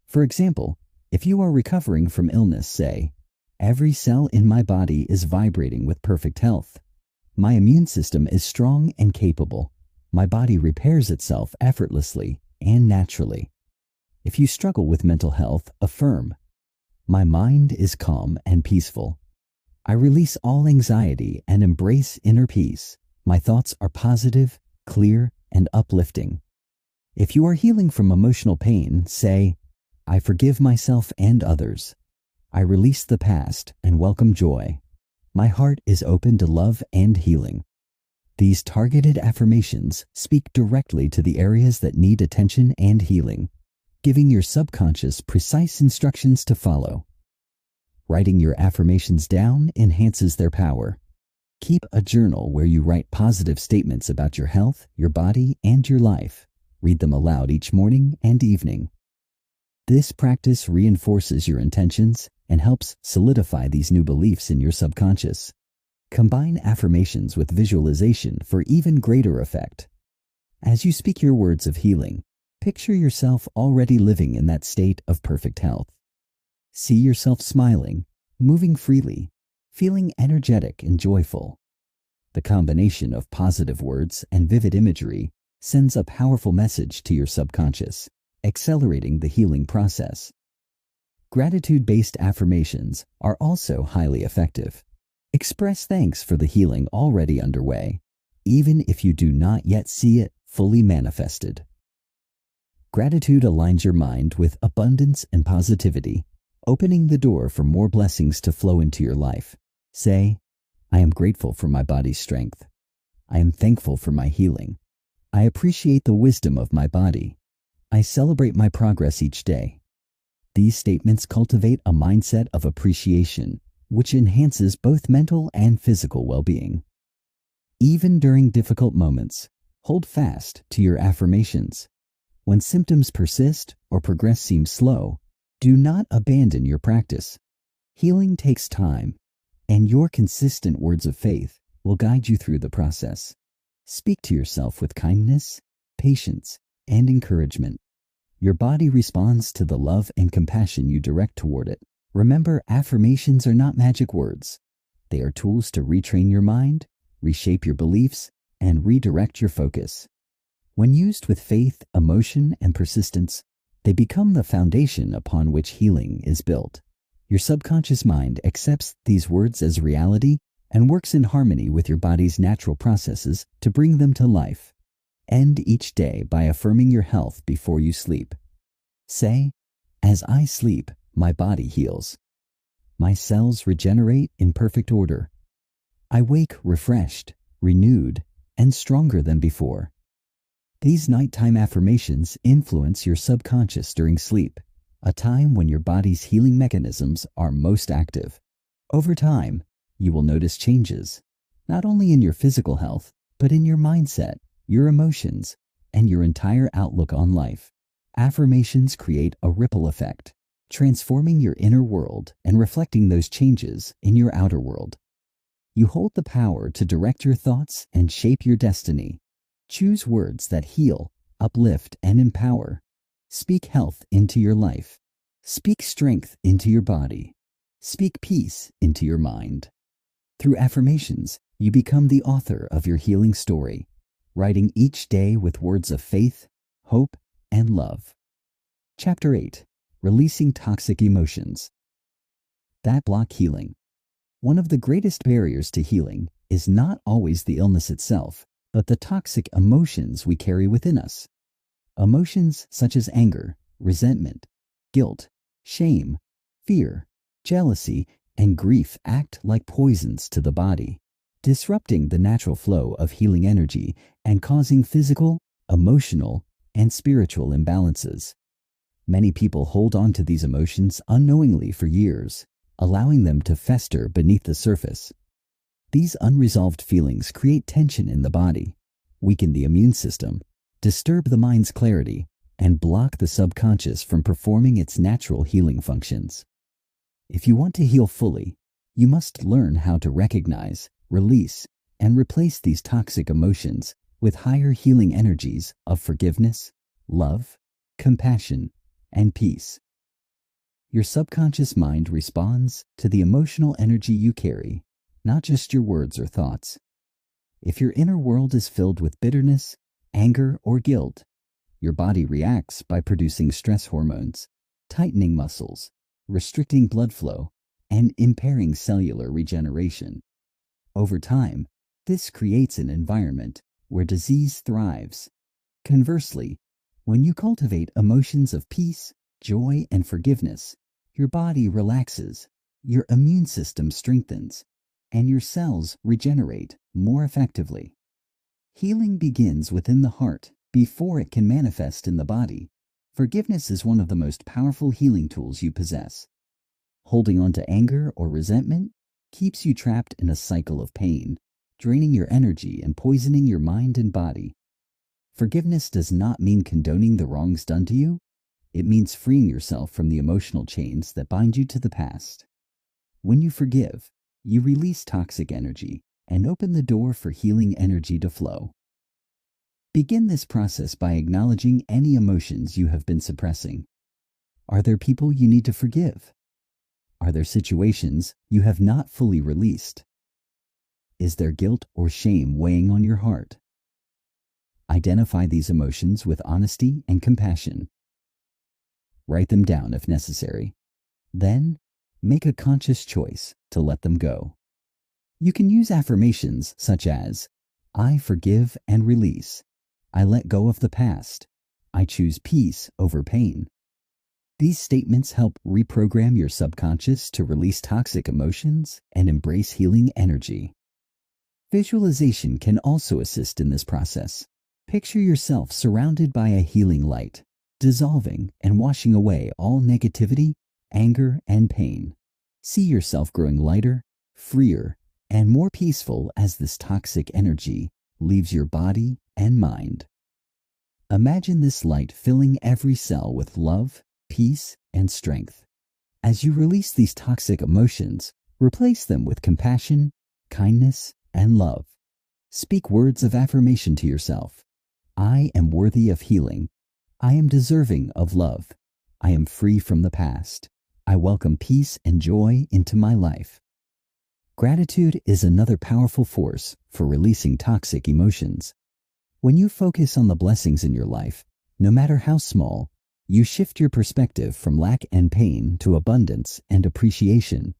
For example, if you are recovering from illness, say, "Every cell in my body is vibrating with perfect health. My immune system is strong and capable. My body repairs itself effortlessly and naturally." If you struggle with mental health, affirm, "My mind is calm and peaceful. I release all anxiety and embrace inner peace. My thoughts are positive, clear, and uplifting." If you are healing from emotional pain, say, "I forgive myself and others. I release the past and welcome joy. My heart is open to love and healing." These targeted affirmations speak directly to the areas that need attention and healing, giving your subconscious precise instructions to follow. Writing your affirmations down enhances their power. Keep a journal where you write positive statements about your health, your body, and your life. Read them aloud each morning and evening. This practice reinforces your intentions and helps solidify these new beliefs in your subconscious. Combine affirmations with visualization for even greater effect. As you speak your words of healing, picture yourself already living in that state of perfect health. See yourself smiling, moving freely, feeling energetic and joyful. The combination of positive words and vivid imagery sends a powerful message to your subconscious, accelerating the healing process. Gratitude-based affirmations are also highly effective. Express thanks for the healing already underway, even if you do not yet see it fully manifested. Gratitude aligns your mind with abundance and positivity, opening the door for more blessings to flow into your life. Say, "I am grateful for my body's strength. I am thankful for my healing. I appreciate the wisdom of my body. I celebrate my progress each day." These statements cultivate a mindset of appreciation, which enhances both mental and physical well-being. Even during difficult moments, hold fast to your affirmations. When symptoms persist or progress seems slow, do not abandon your practice. Healing takes time, and your consistent words of faith will guide you through the process. Speak to yourself with kindness, patience, and encouragement. Your body responds to the love and compassion you direct toward it. Remember, affirmations are not magic words. They are tools to retrain your mind, reshape your beliefs, and redirect your focus. When used with faith, emotion, and persistence, they become the foundation upon which healing is built. Your subconscious mind accepts these words as reality and works in harmony with your body's natural processes to bring them to life. End each day by affirming your health before you sleep. Say, "As I sleep, my body heals. My cells regenerate in perfect order. I wake refreshed, renewed, and stronger than before." These nighttime affirmations influence your subconscious during sleep, a time when your body's healing mechanisms are most active. Over time, you will notice changes, not only in your physical health, but in your mindset, your emotions, and your entire outlook on life. Affirmations create a ripple effect, transforming your inner world and reflecting those changes in your outer world. You hold the power to direct your thoughts and shape your destiny. Choose words that heal, uplift, and empower. Speak health into your life. Speak strength into your body. Speak peace into your mind. Through affirmations, you become the author of your healing story, writing each day with words of faith, hope, and love. Chapter 8. releasing toxic emotions that block healing. One of the greatest barriers to healing is not always the illness itself, but the toxic emotions we carry within us. Emotions such as anger, resentment, guilt, shame, fear, jealousy, and grief act like poisons to the body, disrupting the natural flow of healing energy and causing physical, emotional, and spiritual imbalances. Many people hold on to these emotions unknowingly for years, allowing them to fester beneath the surface. These unresolved feelings create tension in the body, weaken the immune system, disturb the mind's clarity, and block the subconscious from performing its natural healing functions. If you want to heal fully, you must learn how to recognize, release, and replace these toxic emotions with higher healing energies of forgiveness, love, compassion, and peace. Your subconscious mind responds to the emotional energy you carry, not just your words or thoughts. If your inner world is filled with bitterness, anger, or guilt, your body reacts by producing stress hormones, tightening muscles, restricting blood flow, and impairing cellular regeneration. Over time, this creates an environment where disease thrives. Conversely, when you cultivate emotions of peace, joy, and forgiveness, your body relaxes, your immune system strengthens, and your cells regenerate more effectively. Healing begins within the heart before it can manifest in the body. Forgiveness is one of the most powerful healing tools you possess. Holding on to anger or resentment keeps you trapped in a cycle of pain, draining your energy and poisoning your mind and body. Forgiveness does not mean condoning the wrongs done to you. It means freeing yourself from the emotional chains that bind you to the past. When you forgive, you release toxic energy and open the door for healing energy to flow. Begin this process by acknowledging any emotions you have been suppressing. Are there people you need to forgive? Are there situations you have not fully released? Is there guilt or shame weighing on your heart? Identify these emotions with honesty and compassion. Write them down if necessary. Then, make a conscious choice to let them go. You can use affirmations such as, I forgive and release. I let go of the past. I choose peace over pain. These statements help reprogram your subconscious to release toxic emotions and embrace healing energy. Visualization can also assist in this process. Picture yourself surrounded by a healing light, dissolving and washing away all negativity, anger, and pain. See yourself growing lighter, freer, and more peaceful as this toxic energy leaves your body and mind. Imagine this light filling every cell with love, peace, and strength. As you release these toxic emotions, replace them with compassion, kindness, and love. Speak words of affirmation to yourself. I am worthy of healing. I am deserving of love. I am free from the past. I welcome peace and joy into my life. Gratitude is another powerful force for releasing toxic emotions. When you focus on the blessings in your life, no matter how small, you shift your perspective from lack and pain to abundance and appreciation.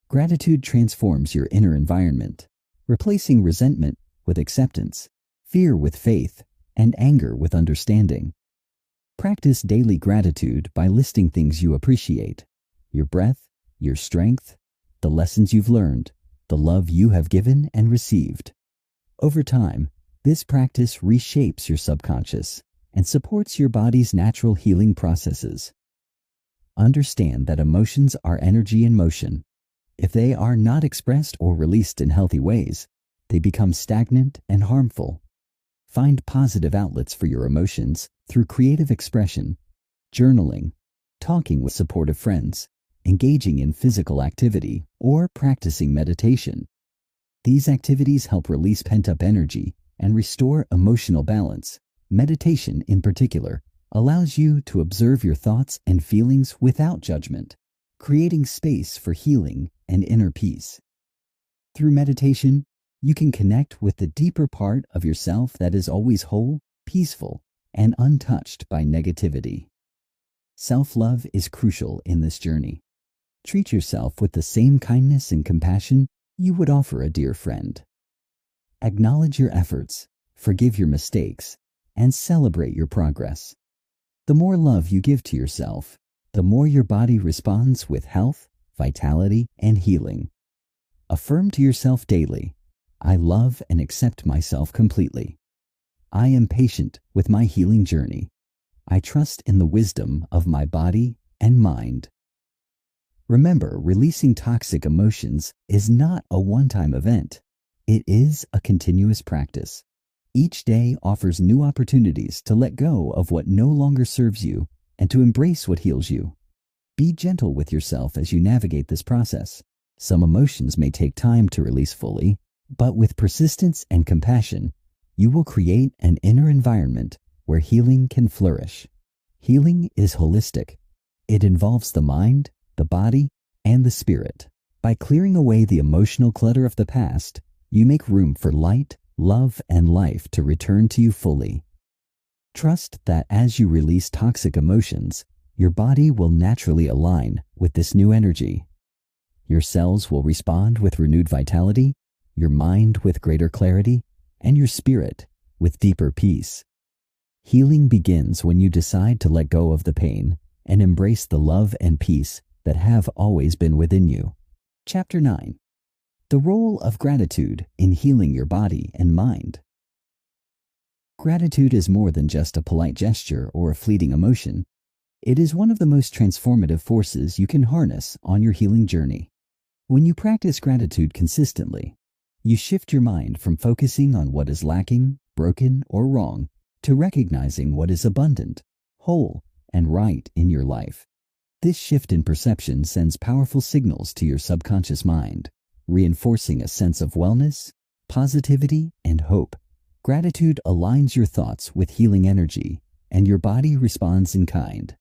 Gratitude transforms your inner environment, replacing resentment with acceptance, fear with faith, and anger with understanding. Practice daily gratitude by listing things you appreciate: your breath, your strength, the lessons you've learned, the love you have given and received. Over time, this practice reshapes your subconscious and supports your body's natural healing processes. Understand that emotions are energy in motion. If they are not expressed or released in healthy ways, they become stagnant and harmful. Find positive outlets for your emotions through creative expression, journaling, talking with supportive friends, engaging in physical activity, or practicing meditation. These activities help release pent-up energy and restore emotional balance. Meditation, in particular, allows you to observe your thoughts and feelings without judgment, creating space for healing and inner peace. Through meditation, you can connect with the deeper part of yourself that is always whole, peaceful, and untouched by negativity. Self-love is crucial in this journey. Treat yourself with the same kindness and compassion you would offer a dear friend. Acknowledge your efforts, forgive your mistakes, and celebrate your progress. The more love you give to yourself, the more your body responds with health, vitality, and healing. Affirm to yourself daily, I love and accept myself completely. I am patient with my healing journey. I trust in the wisdom of my body and mind. Remember, releasing toxic emotions is not a one-time event. It is a continuous practice. Each day offers new opportunities to let go of what no longer serves you and to embrace what heals you. Be gentle with yourself as you navigate this process. Some emotions may take time to release fully, but with persistence and compassion, you will create an inner environment where healing can flourish. Healing is holistic. It involves the mind, the body, and the spirit. By clearing away the emotional clutter of the past, you make room for light, love, and life to return to you fully. Trust that as you release toxic emotions, your body will naturally align with this new energy. Your cells will respond with renewed vitality, your mind with greater clarity, and your spirit with deeper peace. Healing begins when you decide to let go of the pain and embrace the love and peace that have always been within you. Chapter 9. The role of gratitude in healing your body and mind. Gratitude is more than just a polite gesture or a fleeting emotion. It is one of the most transformative forces you can harness on your healing journey. When you practice gratitude consistently, you shift your mind from focusing on what is lacking, broken, or wrong to recognizing what is abundant, whole, and right in your life. This shift in perception sends powerful signals to your subconscious mind, reinforcing a sense of wellness, positivity, and hope. Gratitude aligns your thoughts with healing energy, and your body responds in kind.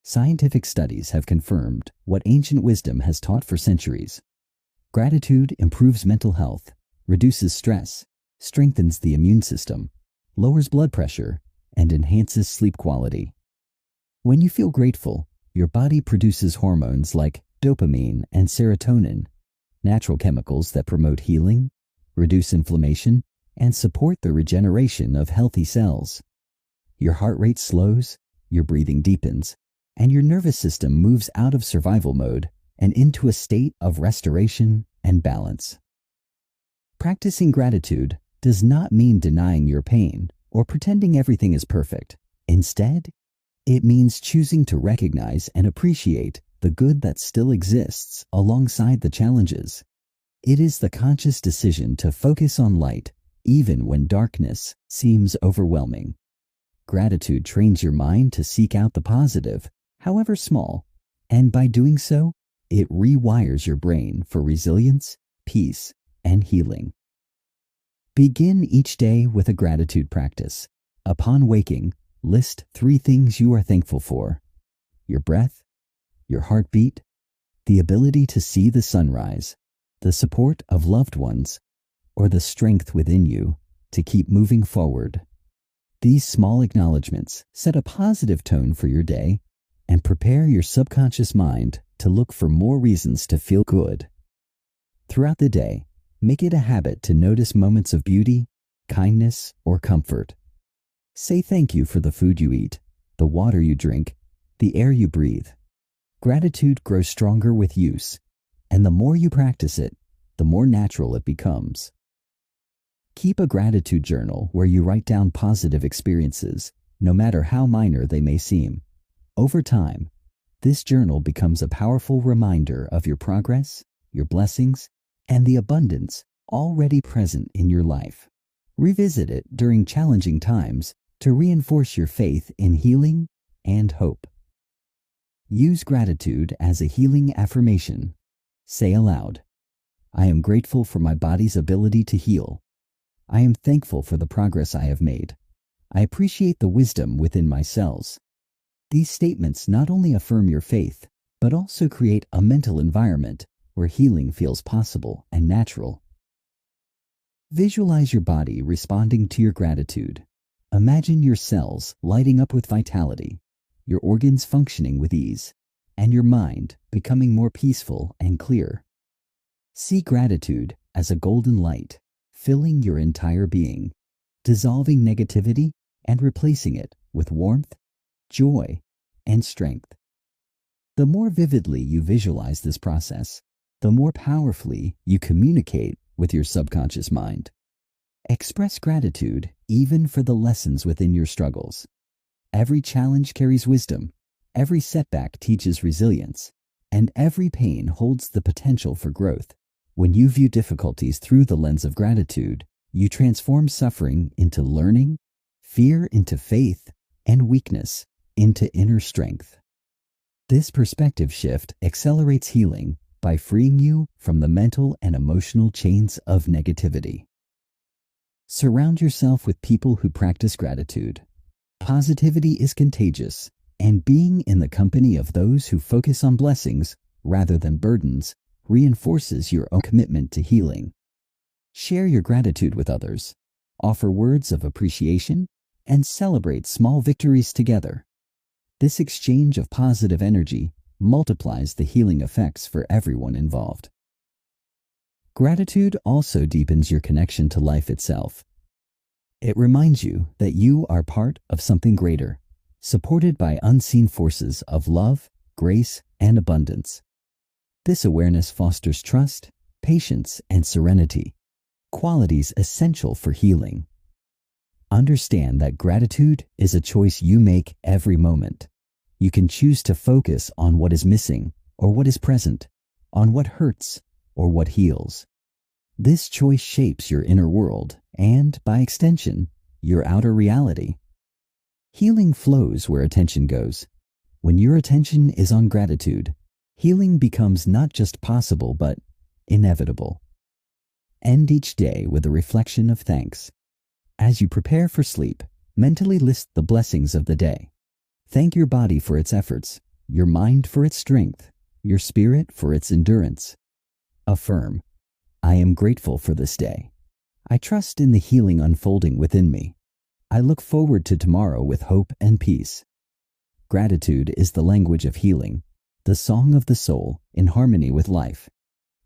Scientific studies have confirmed what ancient wisdom has taught for centuries. Gratitude improves mental health, reduces stress, strengthens the immune system, lowers blood pressure, and enhances sleep quality. When you feel grateful, your body produces hormones like dopamine and serotonin, natural chemicals that promote healing, reduce inflammation, and support the regeneration of healthy cells. Your heart rate slows, your breathing deepens, and your nervous system moves out of survival mode and into a state of restoration and balance. Practicing gratitude does not mean denying your pain or pretending everything is perfect. Instead, it means choosing to recognize and appreciate the good that still exists alongside the challenges. It is the conscious decision to focus on light even when darkness seems overwhelming. Gratitude trains your mind to seek out the positive, however small, and by doing so, it rewires your brain for resilience, peace, and healing. Begin each day with a gratitude practice. Upon waking, list 3 things you are thankful for: your breath, your heartbeat, the ability to see the sunrise, the support of loved ones, or the strength within you to keep moving forward. These small acknowledgments set a positive tone for your day and prepare your subconscious mind to look for more reasons to feel good. Throughout the day, make it a habit to notice moments of beauty, kindness, or comfort. Say thank you for the food you eat, the water you drink, the air you breathe. Gratitude grows stronger with use, and the more you practice it, the more natural it becomes. Keep a gratitude journal where you write down positive experiences, no matter how minor they may seem. Over time, this journal becomes a powerful reminder of your progress, your blessings, and the abundance already present in your life. Revisit it during challenging times to reinforce your faith in healing and hope. Use gratitude as a healing affirmation. Say aloud, I am grateful for my body's ability to heal. I am thankful for the progress I have made. I appreciate the wisdom within my cells. These statements not only affirm your faith, but also create a mental environment where healing feels possible and natural. Visualize your body responding to your gratitude. Imagine your cells lighting up with vitality, your organs functioning with ease, and your mind becoming more peaceful and clear. See gratitude as a golden light, filling your entire being, dissolving negativity and replacing it with warmth, joy, and strength. The more vividly you visualize this process, the more powerfully you communicate with your subconscious mind. Express gratitude even for the lessons within your struggles. Every challenge carries wisdom, every setback teaches resilience, and every pain holds the potential for growth. When you view difficulties through the lens of gratitude, you transform suffering into learning, fear into faith, and weakness into inner strength. This perspective shift accelerates healing by freeing you from the mental and emotional chains of negativity. Surround yourself with people who practice gratitude. Positivity is contagious, and being in the company of those who focus on blessings rather than burdens reinforces your own commitment to healing. Share your gratitude with others, offer words of appreciation, and celebrate small victories together. This exchange of positive energy multiplies the healing effects for everyone involved. Gratitude also deepens your connection to life itself. It reminds you that you are part of something greater, supported by unseen forces of love, grace, and abundance. This awareness fosters trust, patience, and serenity, qualities essential for healing. Understand that gratitude is a choice you make every moment. You can choose to focus on what is missing or what is present, on what hurts or what heals. This choice shapes your inner world and, by extension, your outer reality. Healing flows where attention goes. When your attention is on gratitude, healing becomes not just possible but inevitable. End each day with a reflection of thanks. As you prepare for sleep, mentally list the blessings of the day. Thank your body for its efforts, your mind for its strength, your spirit for its endurance. Affirm, I am grateful for this day. I trust in the healing unfolding within me. I look forward to tomorrow with hope and peace. Gratitude is the language of healing, the song of the soul in harmony with life.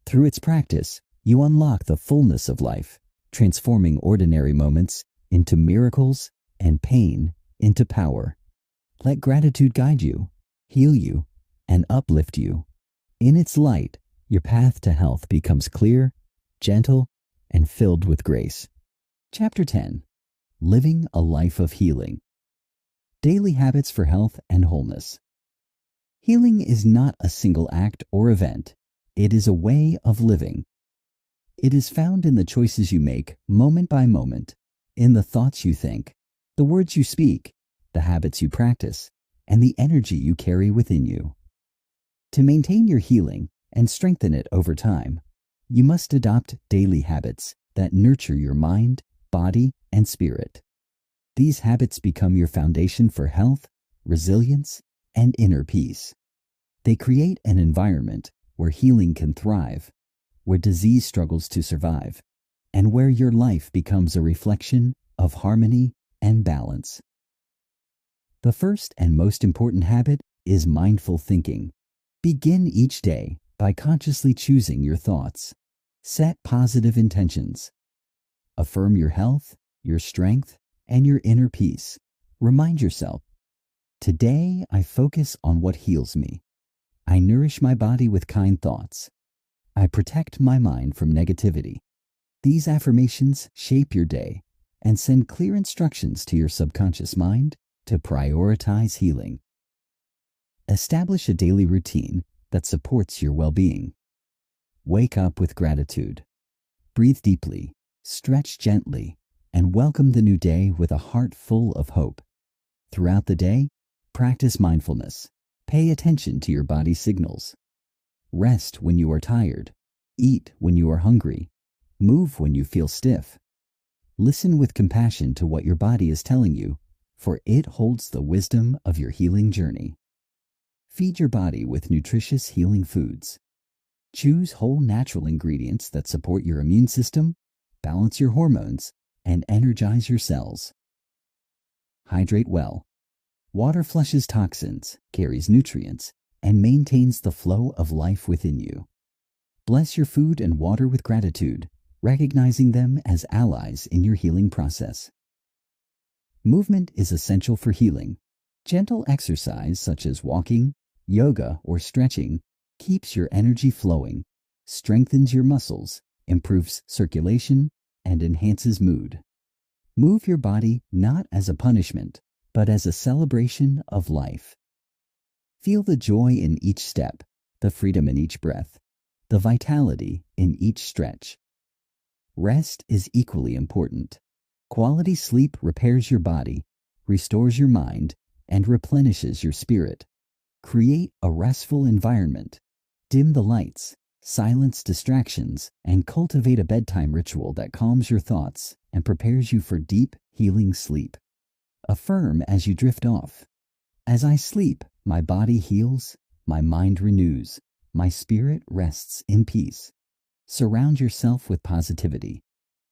Through its practice, you unlock the fullness of life, transforming ordinary moments into miracles and pain into power. Let gratitude guide you, heal you, and uplift you. In its light, your path to health becomes clear, gentle, and filled with grace. Chapter 10. Living a Life of Healing. Daily Habits for Health and Wholeness. Healing is not a single act or event. It is a way of living. It is found in the choices you make moment by moment, in the thoughts you think, the words you speak, the habits you practice, and the energy you carry within you. To maintain your healing and strengthen it over time, you must adopt daily habits that nurture your mind, body, and spirit. These habits become your foundation for health, resilience, and inner peace. They create an environment where healing can thrive, where disease struggles to survive, and where your life becomes a reflection of harmony and balance. The first and most important habit is mindful thinking. Begin each day by consciously choosing your thoughts. Set positive intentions. Affirm your health, your strength, and your inner peace. Remind yourself, today I focus on what heals me. I nourish my body with kind thoughts. I protect my mind from negativity. These affirmations shape your day and send clear instructions to your subconscious mind to prioritize healing. Establish a daily routine that supports your well-being. Wake up with gratitude. Breathe deeply, stretch gently, and welcome the new day with a heart full of hope. Throughout the day, practice mindfulness. Pay attention to your body's signals. Rest when you are tired. Eat when you are hungry. Move when you feel stiff. Listen with compassion to what your body is telling you, for it holds the wisdom of your healing journey. Feed your body with nutritious healing foods. Choose whole natural ingredients that support your immune system, balance your hormones, and energize your cells. Hydrate well. Water flushes toxins, carries nutrients, and maintains the flow of life within you. Bless your food and water with gratitude, recognizing them as allies in your healing process. Movement is essential for healing. Gentle exercise such as walking, yoga, or stretching keeps your energy flowing, strengthens your muscles, improves circulation, and enhances mood. Move your body not as a punishment, but as a celebration of life. Feel the joy in each step, the freedom in each breath, the vitality in each stretch. Rest is equally important. Quality sleep repairs your body, restores your mind, and replenishes your spirit. Create a restful environment. Dim the lights, silence distractions, and cultivate a bedtime ritual that calms your thoughts and prepares you for deep, healing sleep. Affirm as you drift off. As I sleep, my body heals, my mind renews, my spirit rests in peace. Surround yourself with positivity.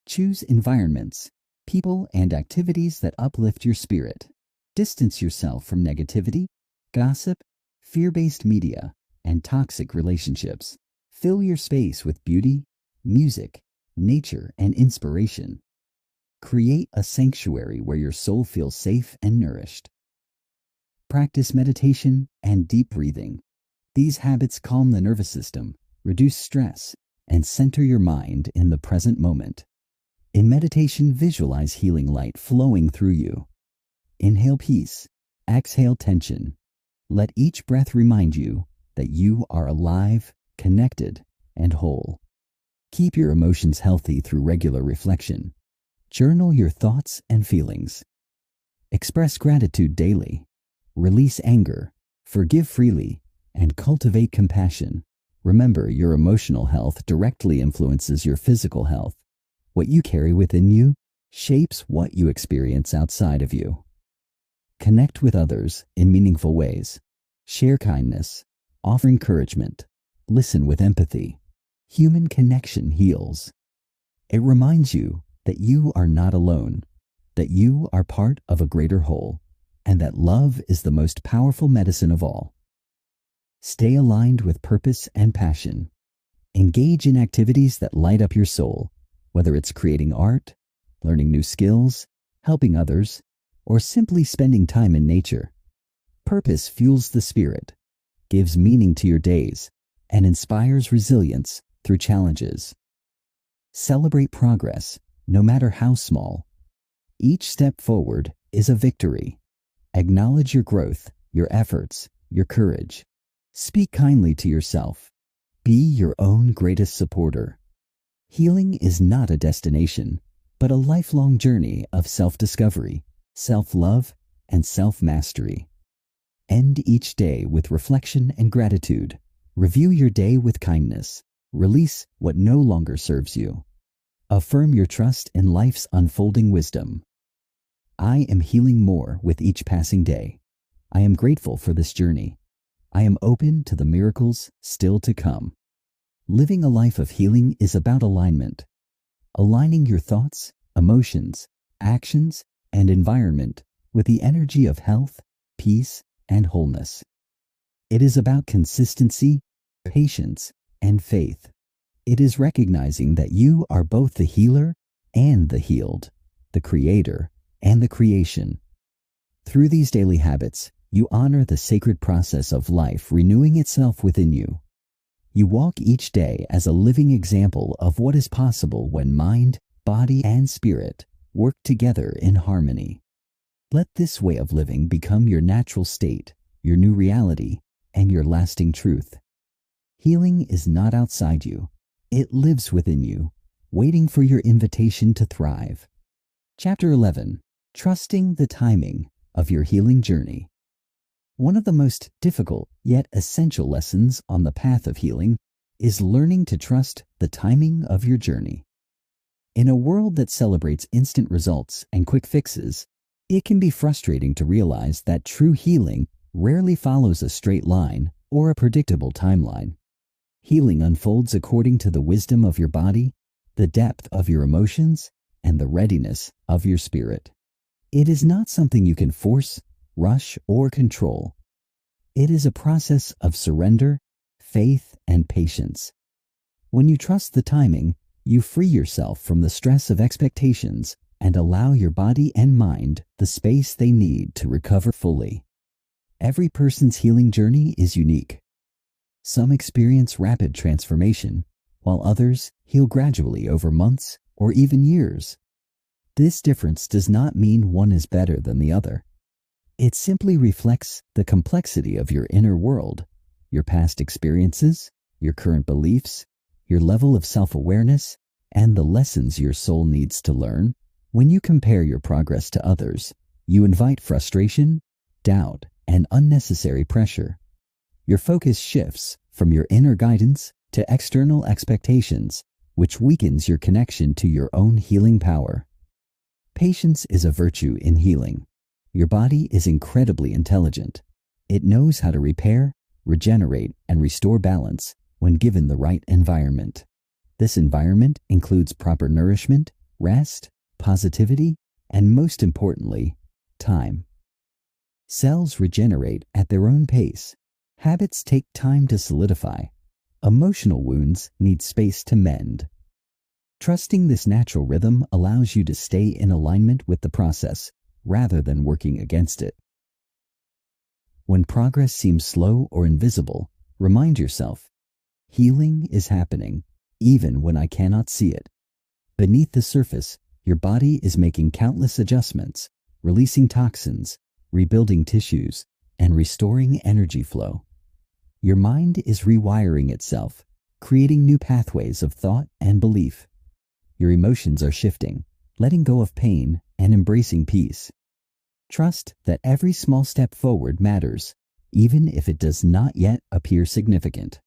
Choose environments, people, and activities that uplift your spirit. Distance yourself from negativity, gossip, fear-based media, and toxic relationships. Fill your space with beauty, music, nature, and inspiration. Create a sanctuary where your soul feels safe and nourished. Practice meditation and deep breathing. These habits calm the nervous system, reduce stress, and center your mind in the present moment. In meditation, visualize healing light flowing through you. Inhale peace, exhale tension. Let each breath remind you that you are alive, connected, and whole. Keep your emotions healthy through regular reflection. Journal your thoughts and feelings. Express gratitude daily. Release anger, forgive freely, and cultivate compassion. Remember, your emotional health directly influences your physical health. What you carry within you shapes what you experience outside of you. Connect with others in meaningful ways. Share kindness. Offer encouragement. Listen with empathy. Human connection heals. It reminds you that you are not alone, that you are part of a greater whole, and that love is the most powerful medicine of all. Stay aligned with purpose and passion. Engage in activities that light up your soul, whether it's creating art, learning new skills, helping others, or simply spending time in nature. Purpose fuels the spirit, gives meaning to your days, and inspires resilience through challenges. Celebrate progress, no matter how small. Each step forward is a victory. Acknowledge your growth, your efforts, your courage. Speak kindly to yourself. Be your own greatest supporter. Healing is not a destination, but a lifelong journey of self-discovery, self-love, and self-mastery. End each day with reflection and gratitude. Review your day with kindness. Release what no longer serves you. Affirm your trust in life's unfolding wisdom. I am healing more with each passing day. I am grateful for this journey. I am open to the miracles still to come. Living a life of healing is about alignment. Aligning your thoughts, emotions, actions, and environment with the energy of health, peace, and wholeness. It is about consistency, patience, and faith. It is recognizing that you are both the healer and the healed, the creator and the creation. Through these daily habits, you honor the sacred process of life renewing itself within you. You walk each day as a living example of what is possible when mind, body, and spirit work together in harmony. Let this way of living become your natural state, your new reality, and your lasting truth. Healing is not outside you. It lives within you, waiting for your invitation to thrive. Chapter 11. Trusting the timing of your healing journey. One of the most difficult yet essential lessons on the path of healing is learning to trust the timing of your journey. In a world that celebrates instant results and quick fixes, it can be frustrating to realize that true healing rarely follows a straight line or a predictable timeline. Healing unfolds according to the wisdom of your body, the depth of your emotions, and the readiness of your spirit. It is not something you can force rush, or control. It is a process of surrender, faith, and patience. When you trust the timing, you free yourself from the stress of expectations and allow your body and mind the space they need to recover fully. Every person's healing journey is unique. Some experience rapid transformation, while others heal gradually over months or even years. This difference does not mean one is better than the other. It simply reflects the complexity of your inner world, your past experiences, your current beliefs, your level of self-awareness, and the lessons your soul needs to learn. When you compare your progress to others, you invite frustration, doubt, and unnecessary pressure. Your focus shifts from your inner guidance to external expectations, which weakens your connection to your own healing power. Patience is a virtue in healing. Your body is incredibly intelligent. It knows how to repair, regenerate, and restore balance when given the right environment. This environment includes proper nourishment, rest, positivity, and most importantly, time. Cells regenerate at their own pace. Habits take time to solidify. Emotional wounds need space to mend. Trusting this natural rhythm allows you to stay in alignment with the process rather than working against it. When progress seems slow or invisible, remind yourself, healing is happening, even when I cannot see it. Beneath the surface, your body is making countless adjustments, releasing toxins, rebuilding tissues, and restoring energy flow. Your mind is rewiring itself, creating new pathways of thought and belief. Your emotions are shifting, letting go of pain and embracing peace. Trust that every small step forward matters, even if it does not yet appear significant.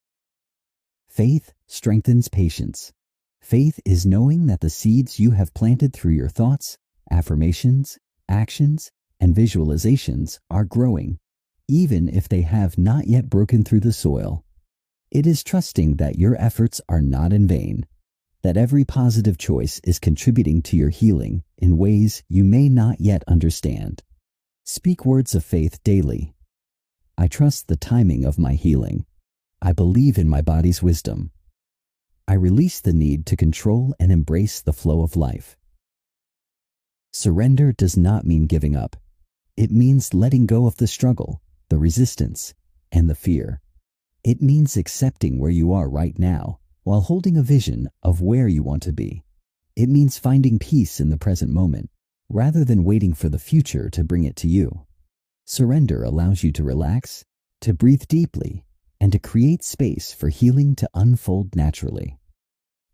Faith strengthens patience. Faith is knowing that the seeds you have planted through your thoughts, affirmations, actions, and visualizations are growing, even if they have not yet broken through the soil. It is trusting that your efforts are not in vain, that every positive choice is contributing to your healing in ways you may not yet understand. Speak words of faith daily. I trust the timing of my healing. I believe in my body's wisdom. I release the need to control and embrace the flow of life. Surrender does not mean giving up. It means letting go of the struggle, the resistance, and the fear. It means accepting where you are right now while holding a vision of where you want to be. It means finding peace in the present moment rather than waiting for the future to bring it to you. Surrender allows you to relax, to breathe deeply, and to create space for healing to unfold naturally.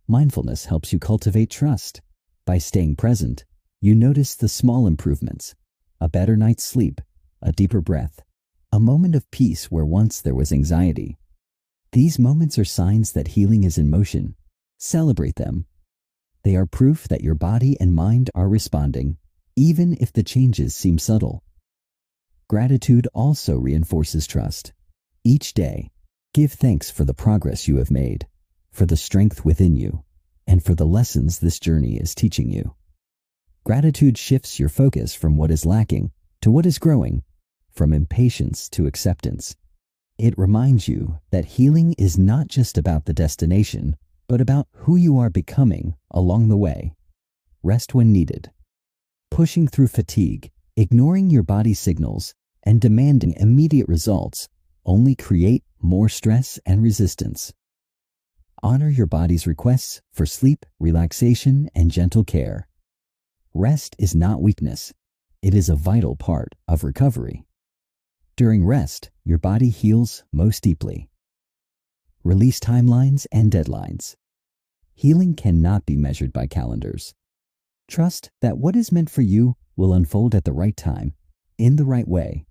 Mindfulness helps you cultivate trust. By staying present, you notice the small improvements: a better night's sleep, a deeper breath, a moment of peace where once there was anxiety. These moments are signs that healing is in motion. Celebrate them. They are proof that your body and mind are responding, even if the changes seem subtle. Gratitude also reinforces trust. Each day, give thanks for the progress you have made, for the strength within you, and for the lessons this journey is teaching you. Gratitude shifts your focus from what is lacking to what is growing, from impatience to acceptance. It reminds you that healing is not just about the destination, but about who you are becoming along the way. Rest when needed. Pushing through fatigue, ignoring your body's signals, and demanding immediate results only create more stress and resistance. Honor your body's requests for sleep, relaxation, and gentle care. Rest is not weakness. It is a vital part of recovery. During rest, your body heals most deeply. Release timelines and deadlines. Healing cannot be measured by calendars. Trust that what is meant for you will unfold at the right time, in the right way.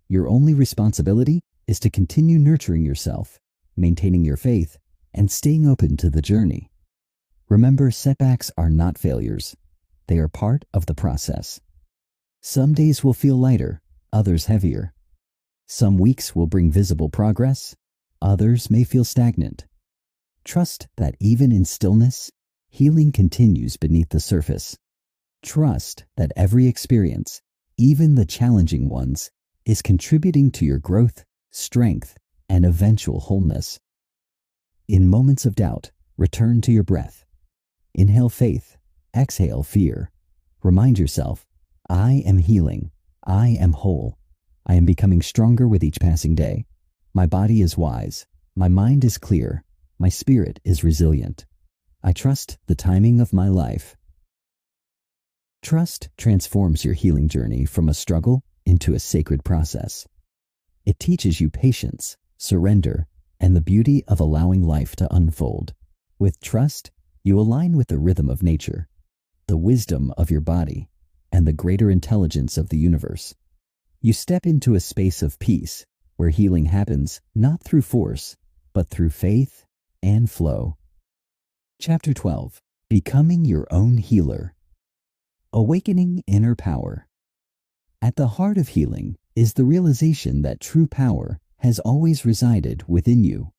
Your only responsibility is to continue nurturing yourself, maintaining your faith, and staying open to the journey. Remember, setbacks are not failures. They are part of the process. Some days will feel lighter, others heavier. Some weeks will bring visible progress, others may feel stagnant. Trust that even in stillness, healing continues beneath the surface. Trust that every experience, even the challenging ones, is contributing to your growth, strength, and eventual wholeness. In moments of doubt, return to your breath. Inhale faith, exhale fear. Remind yourself, I am healing, I am whole, I am becoming stronger with each passing day. My body is wise, my mind is clear, my spirit is resilient. I trust the timing of my life. Trust transforms your healing journey from a struggle into a sacred process. It teaches you patience, surrender, and the beauty of allowing life to unfold. With trust, you align with the rhythm of nature, the wisdom of your body, and the greater intelligence of the universe. You step into a space of peace where healing happens not through force, but through faith and flow. Chapter 12. Becoming Your Own Healer. Awakening Inner Power. At the heart of healing is the realization that true power has always resided within you.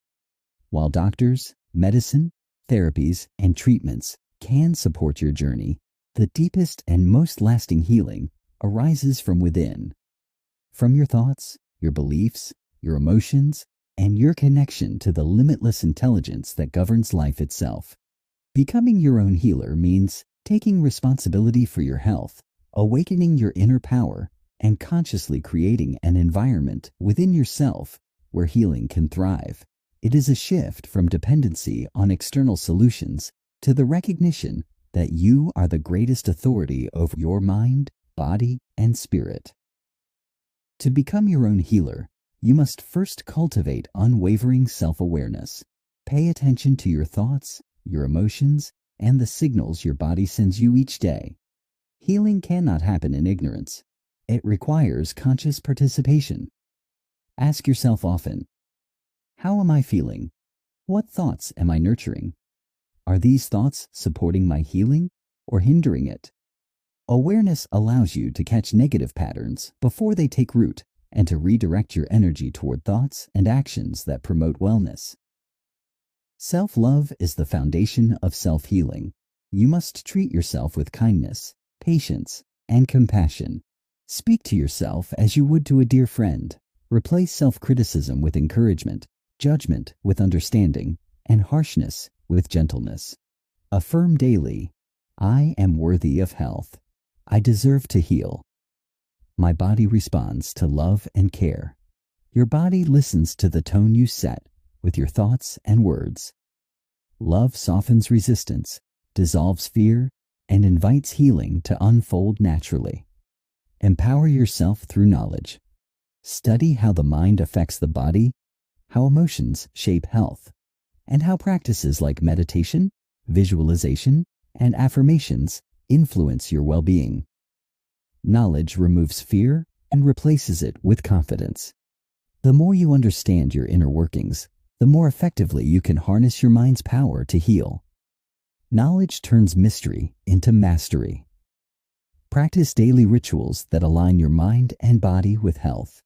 While doctors, medicine, therapies, and treatments can support your journey, the deepest and most lasting healing arises from within. From your thoughts, your beliefs, your emotions, and your connection to the limitless intelligence that governs life itself. Becoming your own healer means taking responsibility for your health, awakening your inner power, and consciously creating an environment within yourself where healing can thrive. It is a shift from dependency on external solutions to the recognition that you are the greatest authority over your mind, body, and spirit. To become your own healer, you must first cultivate unwavering self-awareness. Pay attention to your thoughts, your emotions, and the signals your body sends you each day. Healing cannot happen in ignorance. It requires conscious participation. Ask yourself often, how am I feeling? What thoughts am I nurturing? Are these thoughts supporting my healing or hindering it? Awareness allows you to catch negative patterns before they take root and to redirect your energy toward thoughts and actions that promote wellness. Self-love is the foundation of self-healing. You must treat yourself with kindness, patience, and compassion. Speak to yourself as you would to a dear friend. Replace self-criticism with encouragement, judgment with understanding, and harshness with gentleness. Affirm daily, I am worthy of health. I deserve to heal. My body responds to love and care. Your body listens to the tone you set with your thoughts and words. Love softens resistance, dissolves fear, and invites healing to unfold naturally. Empower yourself through knowledge. Study how the mind affects the body, how emotions shape health, and how practices like meditation, visualization, and affirmations influence your well-being. Knowledge removes fear and replaces it with confidence. The more you understand your inner workings, the more effectively you can harness your mind's power to heal. Knowledge turns mystery into mastery. Practice daily rituals that align your mind and body with health.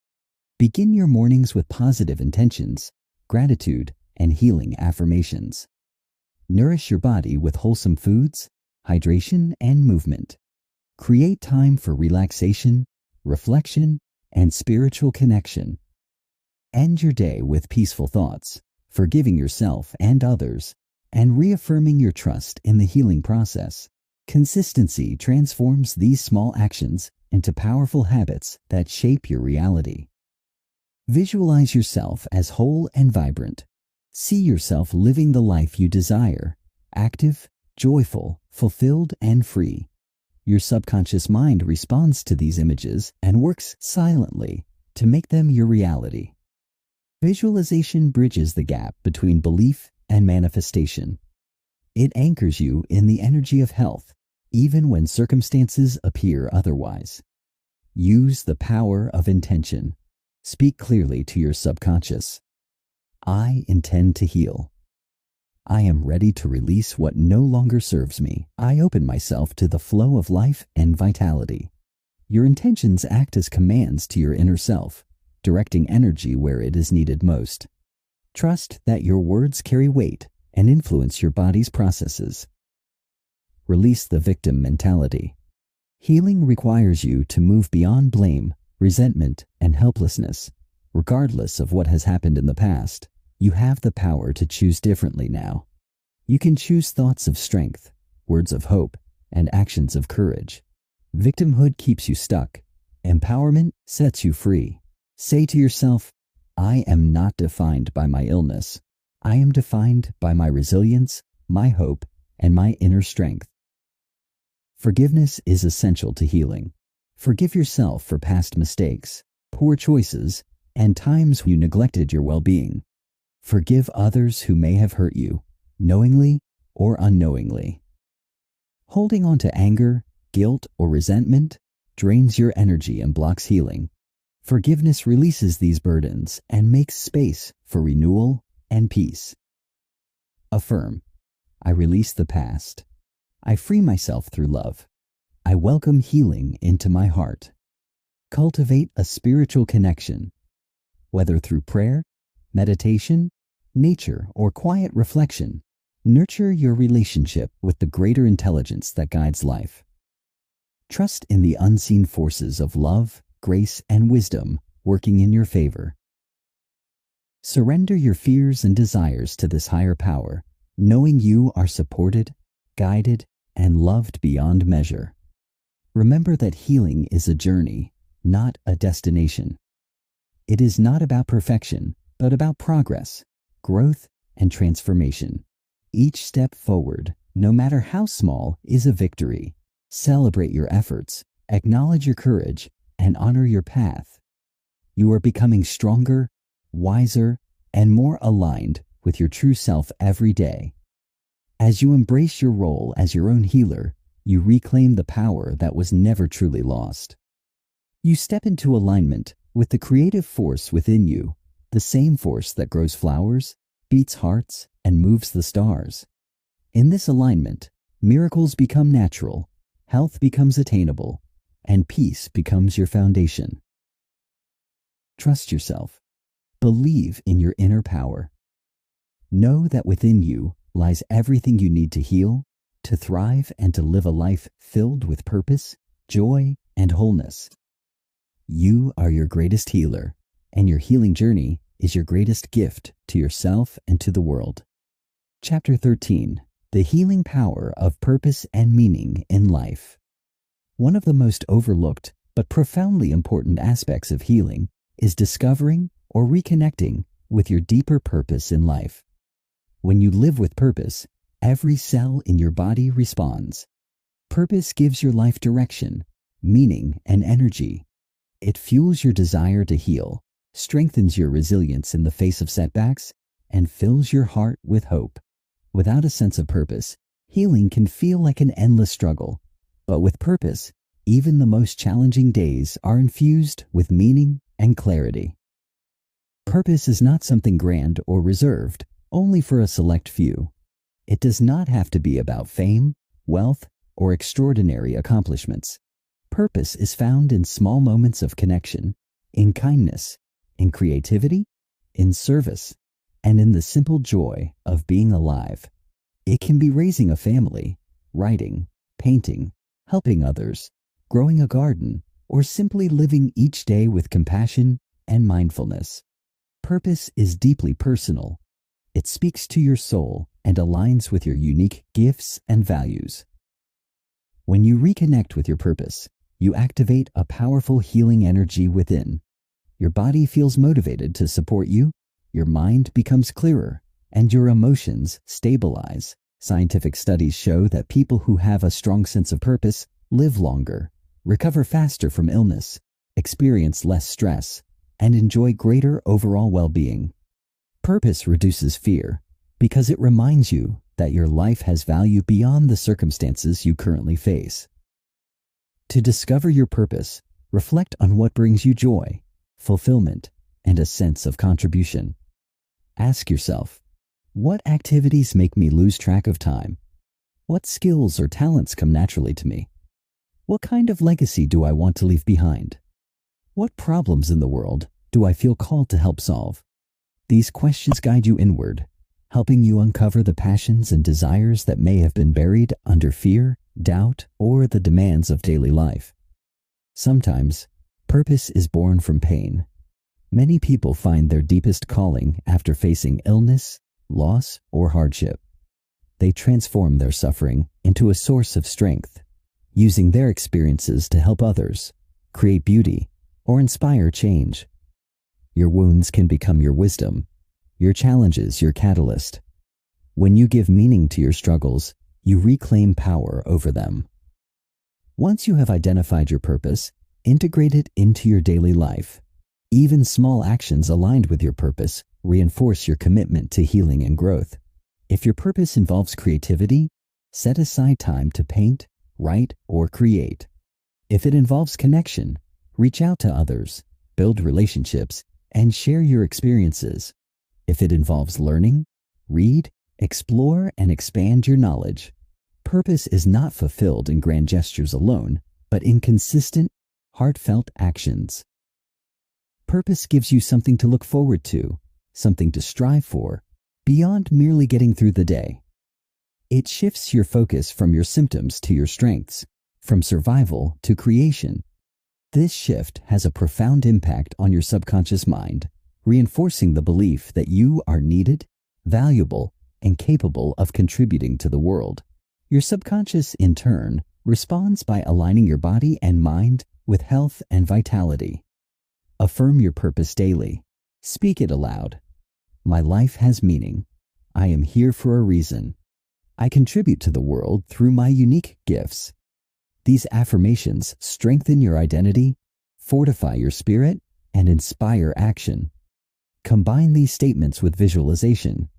Begin your mornings with positive intentions, gratitude, and healing affirmations. Nourish your body with wholesome foods, hydration, and movement. Create time for relaxation, reflection, and spiritual connection. End your day with peaceful thoughts, forgiving yourself and others, and reaffirming your trust in the healing process. Consistency transforms these small actions into powerful habits that shape your reality. Visualize yourself as whole and vibrant. See yourself living the life you desire, active, joyful, fulfilled, and free. Your subconscious mind responds to these images and works silently to make them your reality. Visualization bridges the gap between belief and manifestation. It anchors you in the energy of health, even when circumstances appear otherwise. Use the power of intention. Speak clearly to your subconscious. I intend to heal. I am ready to release what no longer serves me. I open myself to the flow of life and vitality. Your intentions act as commands to your inner self, directing energy where it is needed most. Trust that your words carry weight and influence your body's processes. Release the victim mentality. Healing requires you to move beyond blame resentment, and helplessness. Regardless of what has happened in the past, you have the power to choose differently now. You can choose thoughts of strength, words of hope, and actions of courage. Victimhood keeps you stuck. Empowerment sets you free. Say to yourself, I am not defined by my illness. I am defined by my resilience, my hope, and my inner strength. Forgiveness is essential to healing. Forgive yourself for past mistakes, poor choices, and times you neglected your well-being. Forgive others who may have hurt you, knowingly or unknowingly. Holding on to anger, guilt, or resentment drains your energy and blocks healing. Forgiveness releases these burdens and makes space for renewal and peace. Affirm, I release the past. I free myself through love. I welcome healing into my heart. Cultivate a spiritual connection. Whether through prayer, meditation, nature, or quiet reflection, nurture your relationship with the greater intelligence that guides life. Trust in the unseen forces of love, grace, and wisdom working in your favor. Surrender your fears and desires to this higher power, knowing you are supported, guided, and loved beyond measure. Remember that healing is a journey, not a destination. It is not about perfection, but about progress, growth, and transformation. Each step forward, no matter how small, is a victory. Celebrate your efforts, acknowledge your courage, and honor your path. You are becoming stronger, wiser, and more aligned with your true self every day. As you embrace your role as your own healer, you reclaim the power that was never truly lost. You step into alignment with the creative force within you, the same force that grows flowers, beats hearts, and moves the stars. In this alignment, miracles become natural, health becomes attainable, and peace becomes your foundation. Trust yourself. Believe in your inner power. Know that within you lies everything you need to heal, to thrive, and to live a life filled with purpose, joy, and wholeness. You are your greatest healer, and your healing journey is your greatest gift to yourself and to the world. Chapter 13. The Healing Power of Purpose and Meaning in Life. One of the most overlooked but profoundly important aspects of healing is discovering or reconnecting with your deeper purpose in life. When you live with purpose, every cell in your body responds. Purpose gives your life direction, meaning, and energy. It fuels your desire to heal, strengthens your resilience in the face of setbacks, and fills your heart with hope. Without a sense of purpose, healing can feel like an endless struggle. But with purpose, even the most challenging days are infused with meaning and clarity. Purpose is not something grand or reserved only for a select few. It does not have to be about fame, wealth, or extraordinary accomplishments. Purpose is found in small moments of connection, in kindness, in creativity, in service, and in the simple joy of being alive. It can be raising a family, writing, painting, helping others, growing a garden, or simply living each day with compassion and mindfulness. Purpose is deeply personal. It speaks to your soul and aligns with your unique gifts and values. When you reconnect with your purpose, you activate a powerful healing energy within. Your body feels motivated to support you, your mind becomes clearer, and your emotions stabilize. Scientific studies show that people who have a strong sense of purpose live longer, recover faster from illness, experience less stress, and enjoy greater overall well-being. Purpose reduces fear because it reminds you that your life has value beyond the circumstances you currently face. To discover your purpose, reflect on what brings you joy, fulfillment, and a sense of contribution. Ask yourself, what activities make me lose track of time? What skills or talents come naturally to me? What kind of legacy do I want to leave behind? What problems in the world do I feel called to help solve? These questions guide you inward, helping you uncover the passions and desires that may have been buried under fear, doubt, or the demands of daily life. Sometimes, Purpose is born from pain. Many people find their deepest calling after facing illness, loss, or hardship. They transform their suffering into a source of strength, using their experiences to help others, create beauty, or inspire change. Your wounds can become your wisdom, your challenges your catalyst. When you give meaning to your struggles, you reclaim power over them. Once you have identified your purpose, integrate it into your daily life. Even small actions aligned with your purpose reinforce your commitment to healing and growth. If your purpose involves creativity, set aside time to paint, write, or create. If it involves connection, reach out to others, build relationships, and share your experiences. If it involves learning, read, explore, and expand your knowledge. Purpose is not fulfilled in grand gestures alone, but in consistent, heartfelt actions. Purpose gives you something to look forward to, something to strive for, beyond merely getting through the day. It shifts your focus from your symptoms to your strengths, from survival to creation. This shift has a profound impact on your subconscious mind, reinforcing the belief that you are needed, valuable, and capable of contributing to the world. Your subconscious, in turn, responds by aligning your body and mind with health and vitality. Affirm your purpose daily. Speak it aloud. My life has meaning. I am here for a reason. I contribute to the world through my unique gifts. These affirmations strengthen your identity, fortify your spirit, and inspire action. Combine these statements with visualization.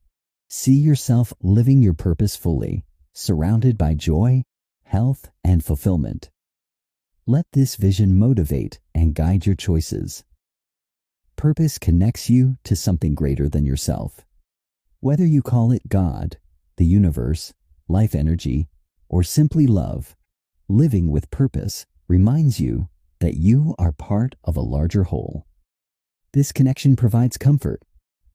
See yourself living your purpose fully, surrounded by joy, health, and fulfillment. Let this vision motivate and guide your choices. Purpose connects you to something greater than yourself. Whether you call it God, the universe, life energy, or simply love, living with purpose reminds you that you are part of a larger whole. This connection provides comfort,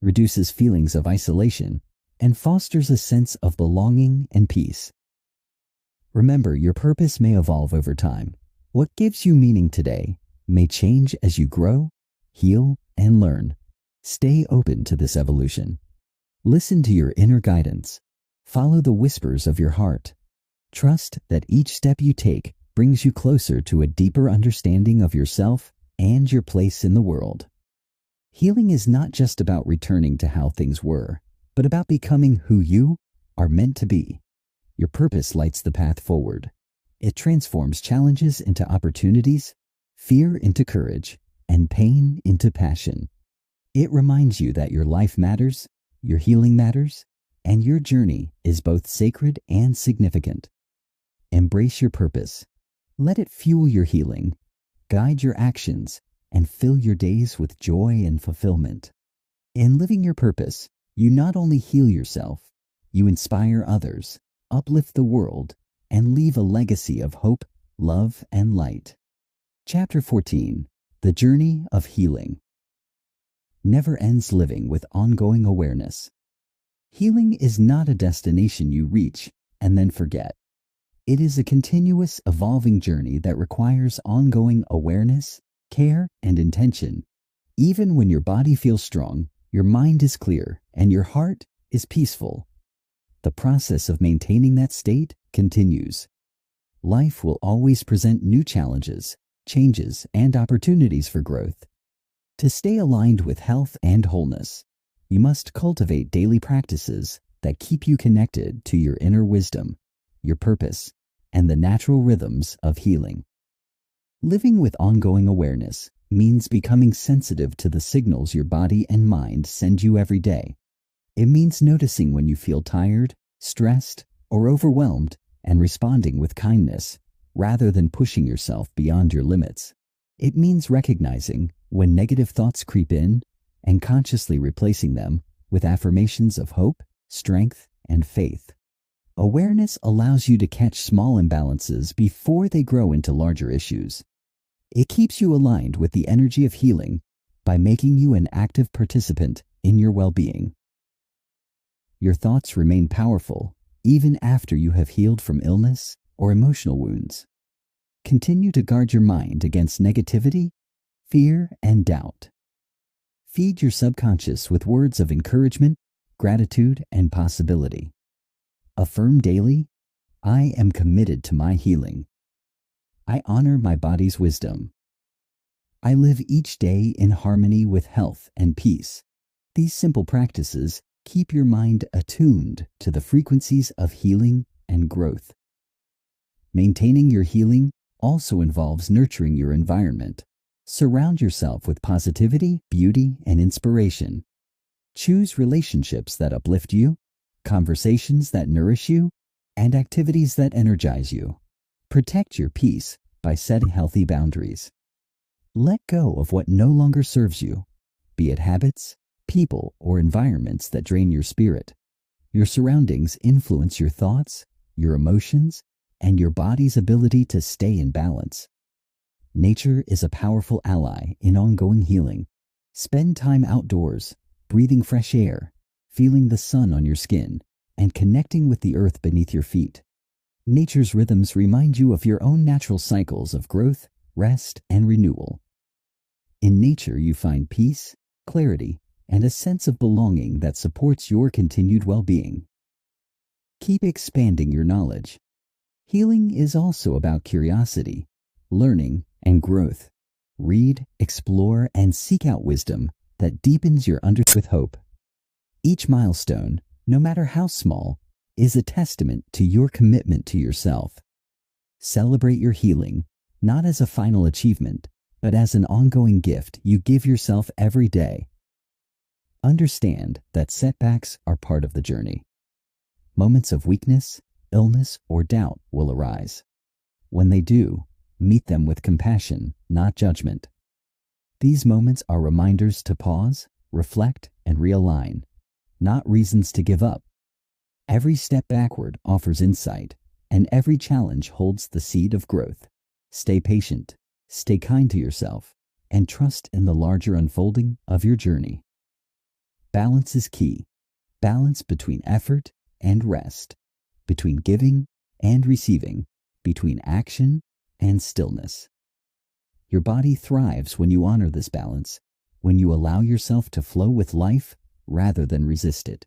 reduces feelings of isolation, and fosters a sense of belonging and peace. Remember, your purpose may evolve over time. What gives you meaning today may change as you grow, heal, and learn. Stay open to this evolution. Listen to your inner guidance. Follow the whispers of your heart. Trust that each step you take brings you closer to a deeper understanding of yourself and your place in the world. Healing is not just about returning to how things were, but about becoming who you are meant to be. Your purpose lights the path forward. It transforms challenges into opportunities, fear into courage, and pain into passion. It reminds you that your life matters, your healing matters, and your journey is both sacred and significant. Embrace your purpose. Let it fuel your healing, guide your actions, and fill your days with joy and fulfillment. In living your purpose, you not only heal yourself, you inspire others, uplift the world, and leave a legacy of hope, love, and light. Chapter 14. The Journey of Healing. Never ends living with ongoing awareness. Healing is not a destination you reach and then forget. It is a continuous, evolving journey that requires ongoing awareness, care, and intention. Even when your body feels strong, your mind is clear, and your heart is peaceful. The process of maintaining that state continues. Life will always present new challenges, changes, and opportunities for growth. To stay aligned with health and wholeness, you must cultivate daily practices that keep you connected to your inner wisdom, your purpose, and the natural rhythms of healing. Living with ongoing awareness means becoming sensitive to the signals your body and mind send you every day. It means noticing when you feel tired, stressed, or overwhelmed and responding with kindness rather than pushing yourself beyond your limits. It means recognizing when negative thoughts creep in and consciously replacing them with affirmations of hope, strength, and faith. Awareness allows you to catch small imbalances before they grow into larger issues. It keeps you aligned with the energy of healing by making you an active participant in your well-being. Your thoughts remain powerful even after you have healed from illness or emotional wounds. Continue to guard your mind against negativity fear, and doubt. Feed your subconscious with words of encouragement, gratitude, and possibility. Affirm daily, I am committed to my healing. I honor my body's wisdom. I live each day in harmony with health and peace. These simple practices keep your mind attuned to the frequencies of healing and growth. Maintaining your healing also involves nurturing your environment. Surround yourself with positivity, beauty, and inspiration. Choose relationships that uplift you, conversations that nourish you, and activities that energize you. Protect your peace by setting healthy boundaries. Let go of what no longer serves you, be it habits, people, or environments that drain your spirit. Your surroundings influence your thoughts, your emotions, and your body's ability to stay in balance. Nature is a powerful ally in ongoing healing. Spend time outdoors, breathing fresh air, feeling the sun on your skin, and connecting with the earth beneath your feet. Nature's rhythms remind you of your own natural cycles of growth, rest, and renewal. In nature, you find peace, clarity, and a sense of belonging that supports your continued well-being. Keep expanding your knowledge. Healing is also about curiosity, learning, and growth. Read, explore, and seek out wisdom that deepens your understanding with hope. Each milestone, no matter how small, is a testament to your commitment to yourself. Celebrate your healing, not as a final achievement, but as an ongoing gift you give yourself every day. Understand that setbacks are part of the journey. Moments of weakness, illness, or doubt will arise. When they do, meet them with compassion, not judgment. These moments are reminders to pause, reflect, and realign, not reasons to give up. Every step backward offers insight, and every challenge holds the seed of growth. Stay patient, stay kind to yourself, and trust in the larger unfolding of your journey. Balance is key. Balance between effort and rest, between giving and receiving, between action and stillness. Your body thrives when you honor this balance, when you allow yourself to flow with life rather than resist it.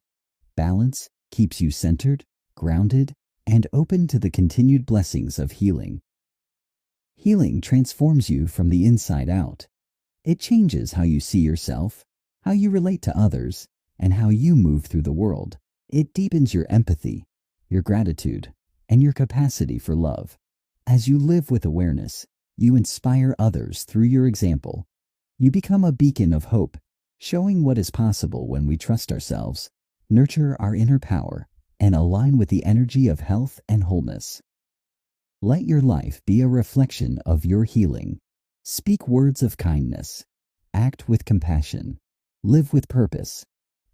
Balance keeps you centered, grounded, and open to the continued blessings of healing. Healing transforms you from the inside out. It changes how you see yourself, how you relate to others, and how you move through the world. It deepens your empathy, your gratitude, and your capacity for love. As you live with awareness, you inspire others through your example. You become a beacon of hope, showing what is possible when we trust ourselves, nurture our inner power, and align with the energy of health and wholeness. Let your life be a reflection of your healing. Speak words of kindness. Act with compassion. Live with purpose.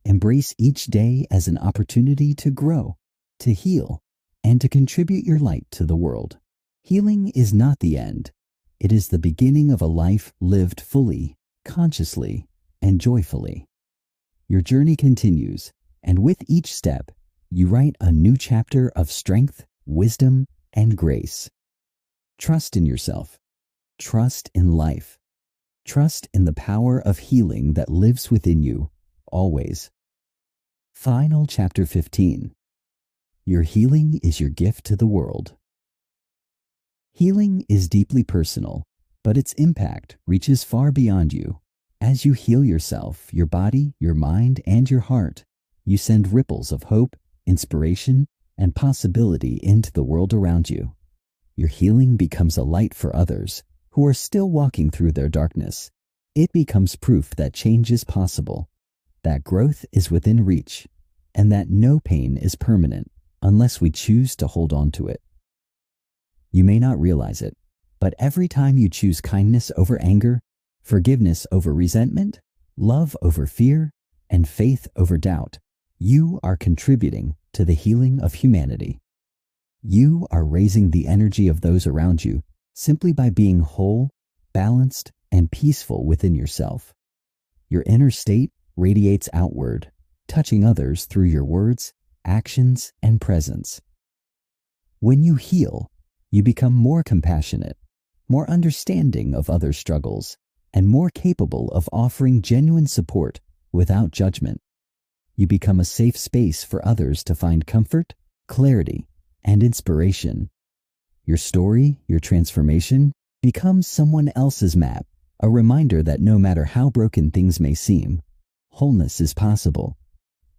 Embrace each day as an opportunity to grow, to heal, and to contribute your light to the world. Healing is not the end. It is the beginning of a life lived fully, consciously, and joyfully. Your journey continues, and with each step, you write a new chapter of strength, wisdom, and grace. Trust in yourself. Trust in life. Trust in the power of healing that lives within you, always. Final Chapter 15. Your healing is your gift to the world. Healing is deeply personal, but its impact reaches far beyond you. As you heal yourself, your body, your mind, and your heart, you send ripples of hope, inspiration, and possibility into the world around you. Your healing becomes a light for others who are still walking through their darkness. It becomes proof that change is possible, that growth is within reach, and that no pain is permanent unless we choose to hold on to it. You may not realize it, but every time you choose kindness over anger, forgiveness over resentment, love over fear, and faith over doubt, you are contributing to the healing of humanity. You are raising the energy of those around you simply by being whole, balanced, and peaceful within yourself. Your inner state radiates outward, touching others through your words, actions, and presence. When you heal, you become more compassionate, more understanding of others' struggles, and more capable of offering genuine support without judgment. You become a safe space for others to find comfort, clarity, and inspiration. Your story, your transformation, becomes someone else's map, a reminder that no matter how broken things may seem, wholeness is possible.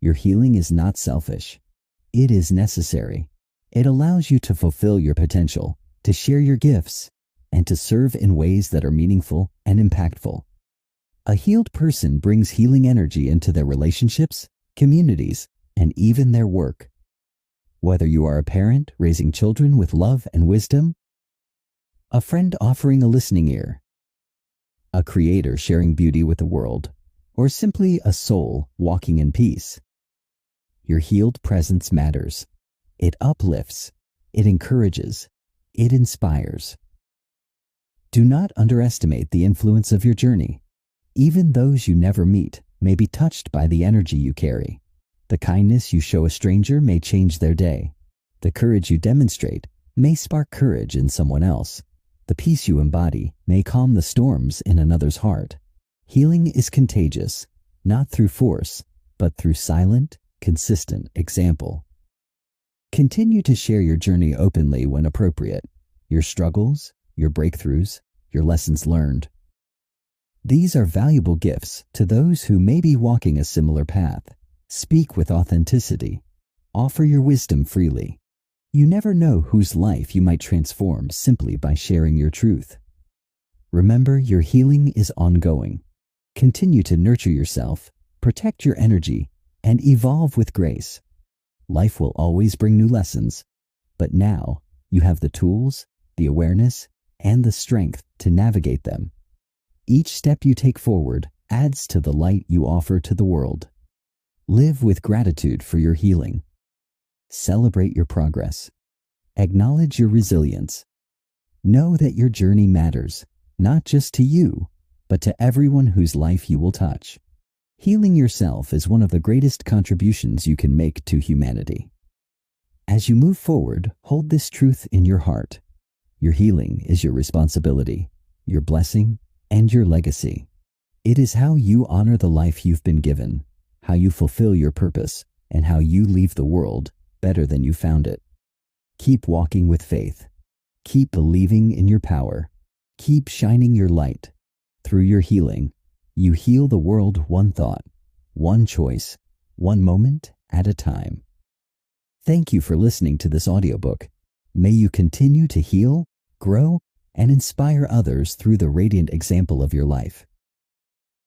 Your healing is not selfish. It is necessary. It allows you to fulfill your potential, to share your gifts, and to serve in ways that are meaningful and impactful. A healed person brings healing energy into their relationships, communities, and even their work. Whether you are a parent raising children with love and wisdom, a friend offering a listening ear, a creator sharing beauty with the world, or simply a soul walking in peace, your healed presence matters. It uplifts, it encourages, it inspires. Do not underestimate the influence of your journey. Even those you never meet may be touched by the energy you carry. The kindness you show a stranger may change their day. The courage you demonstrate may spark courage in someone else. The peace you embody may calm the storms in another's heart. Healing is contagious, not through force, but through silent, consistent example. Continue to share your journey openly when appropriate, your struggles, your breakthroughs, your lessons learned. These are valuable gifts to those who may be walking a similar path. Speak with authenticity. Offer your wisdom freely. You never know whose life you might transform simply by sharing your truth. Remember, your healing is ongoing. Continue to nurture yourself, protect your energy, and evolve with grace. Life will always bring new lessons, but now you have the tools, the awareness, and the strength to navigate them. Each step you take forward adds to the light you offer to the world. Live with gratitude for your healing. Celebrate your progress. Acknowledge your resilience. Know that your journey matters, not just to you, but to everyone whose life you will touch. Healing yourself is one of the greatest contributions you can make to humanity. As you move forward, hold this truth in your heart. Your healing is your responsibility, your blessing, and your legacy. It is how you honor the life you've been given, how you fulfill your purpose, and how you leave the world better than you found it. Keep walking with faith. Keep believing in your power. Keep shining your light. Through your healing, you heal the world one thought, one choice, one moment at a time. Thank you for listening to this audiobook. May you continue to heal, grow, and inspire others through the radiant example of your life.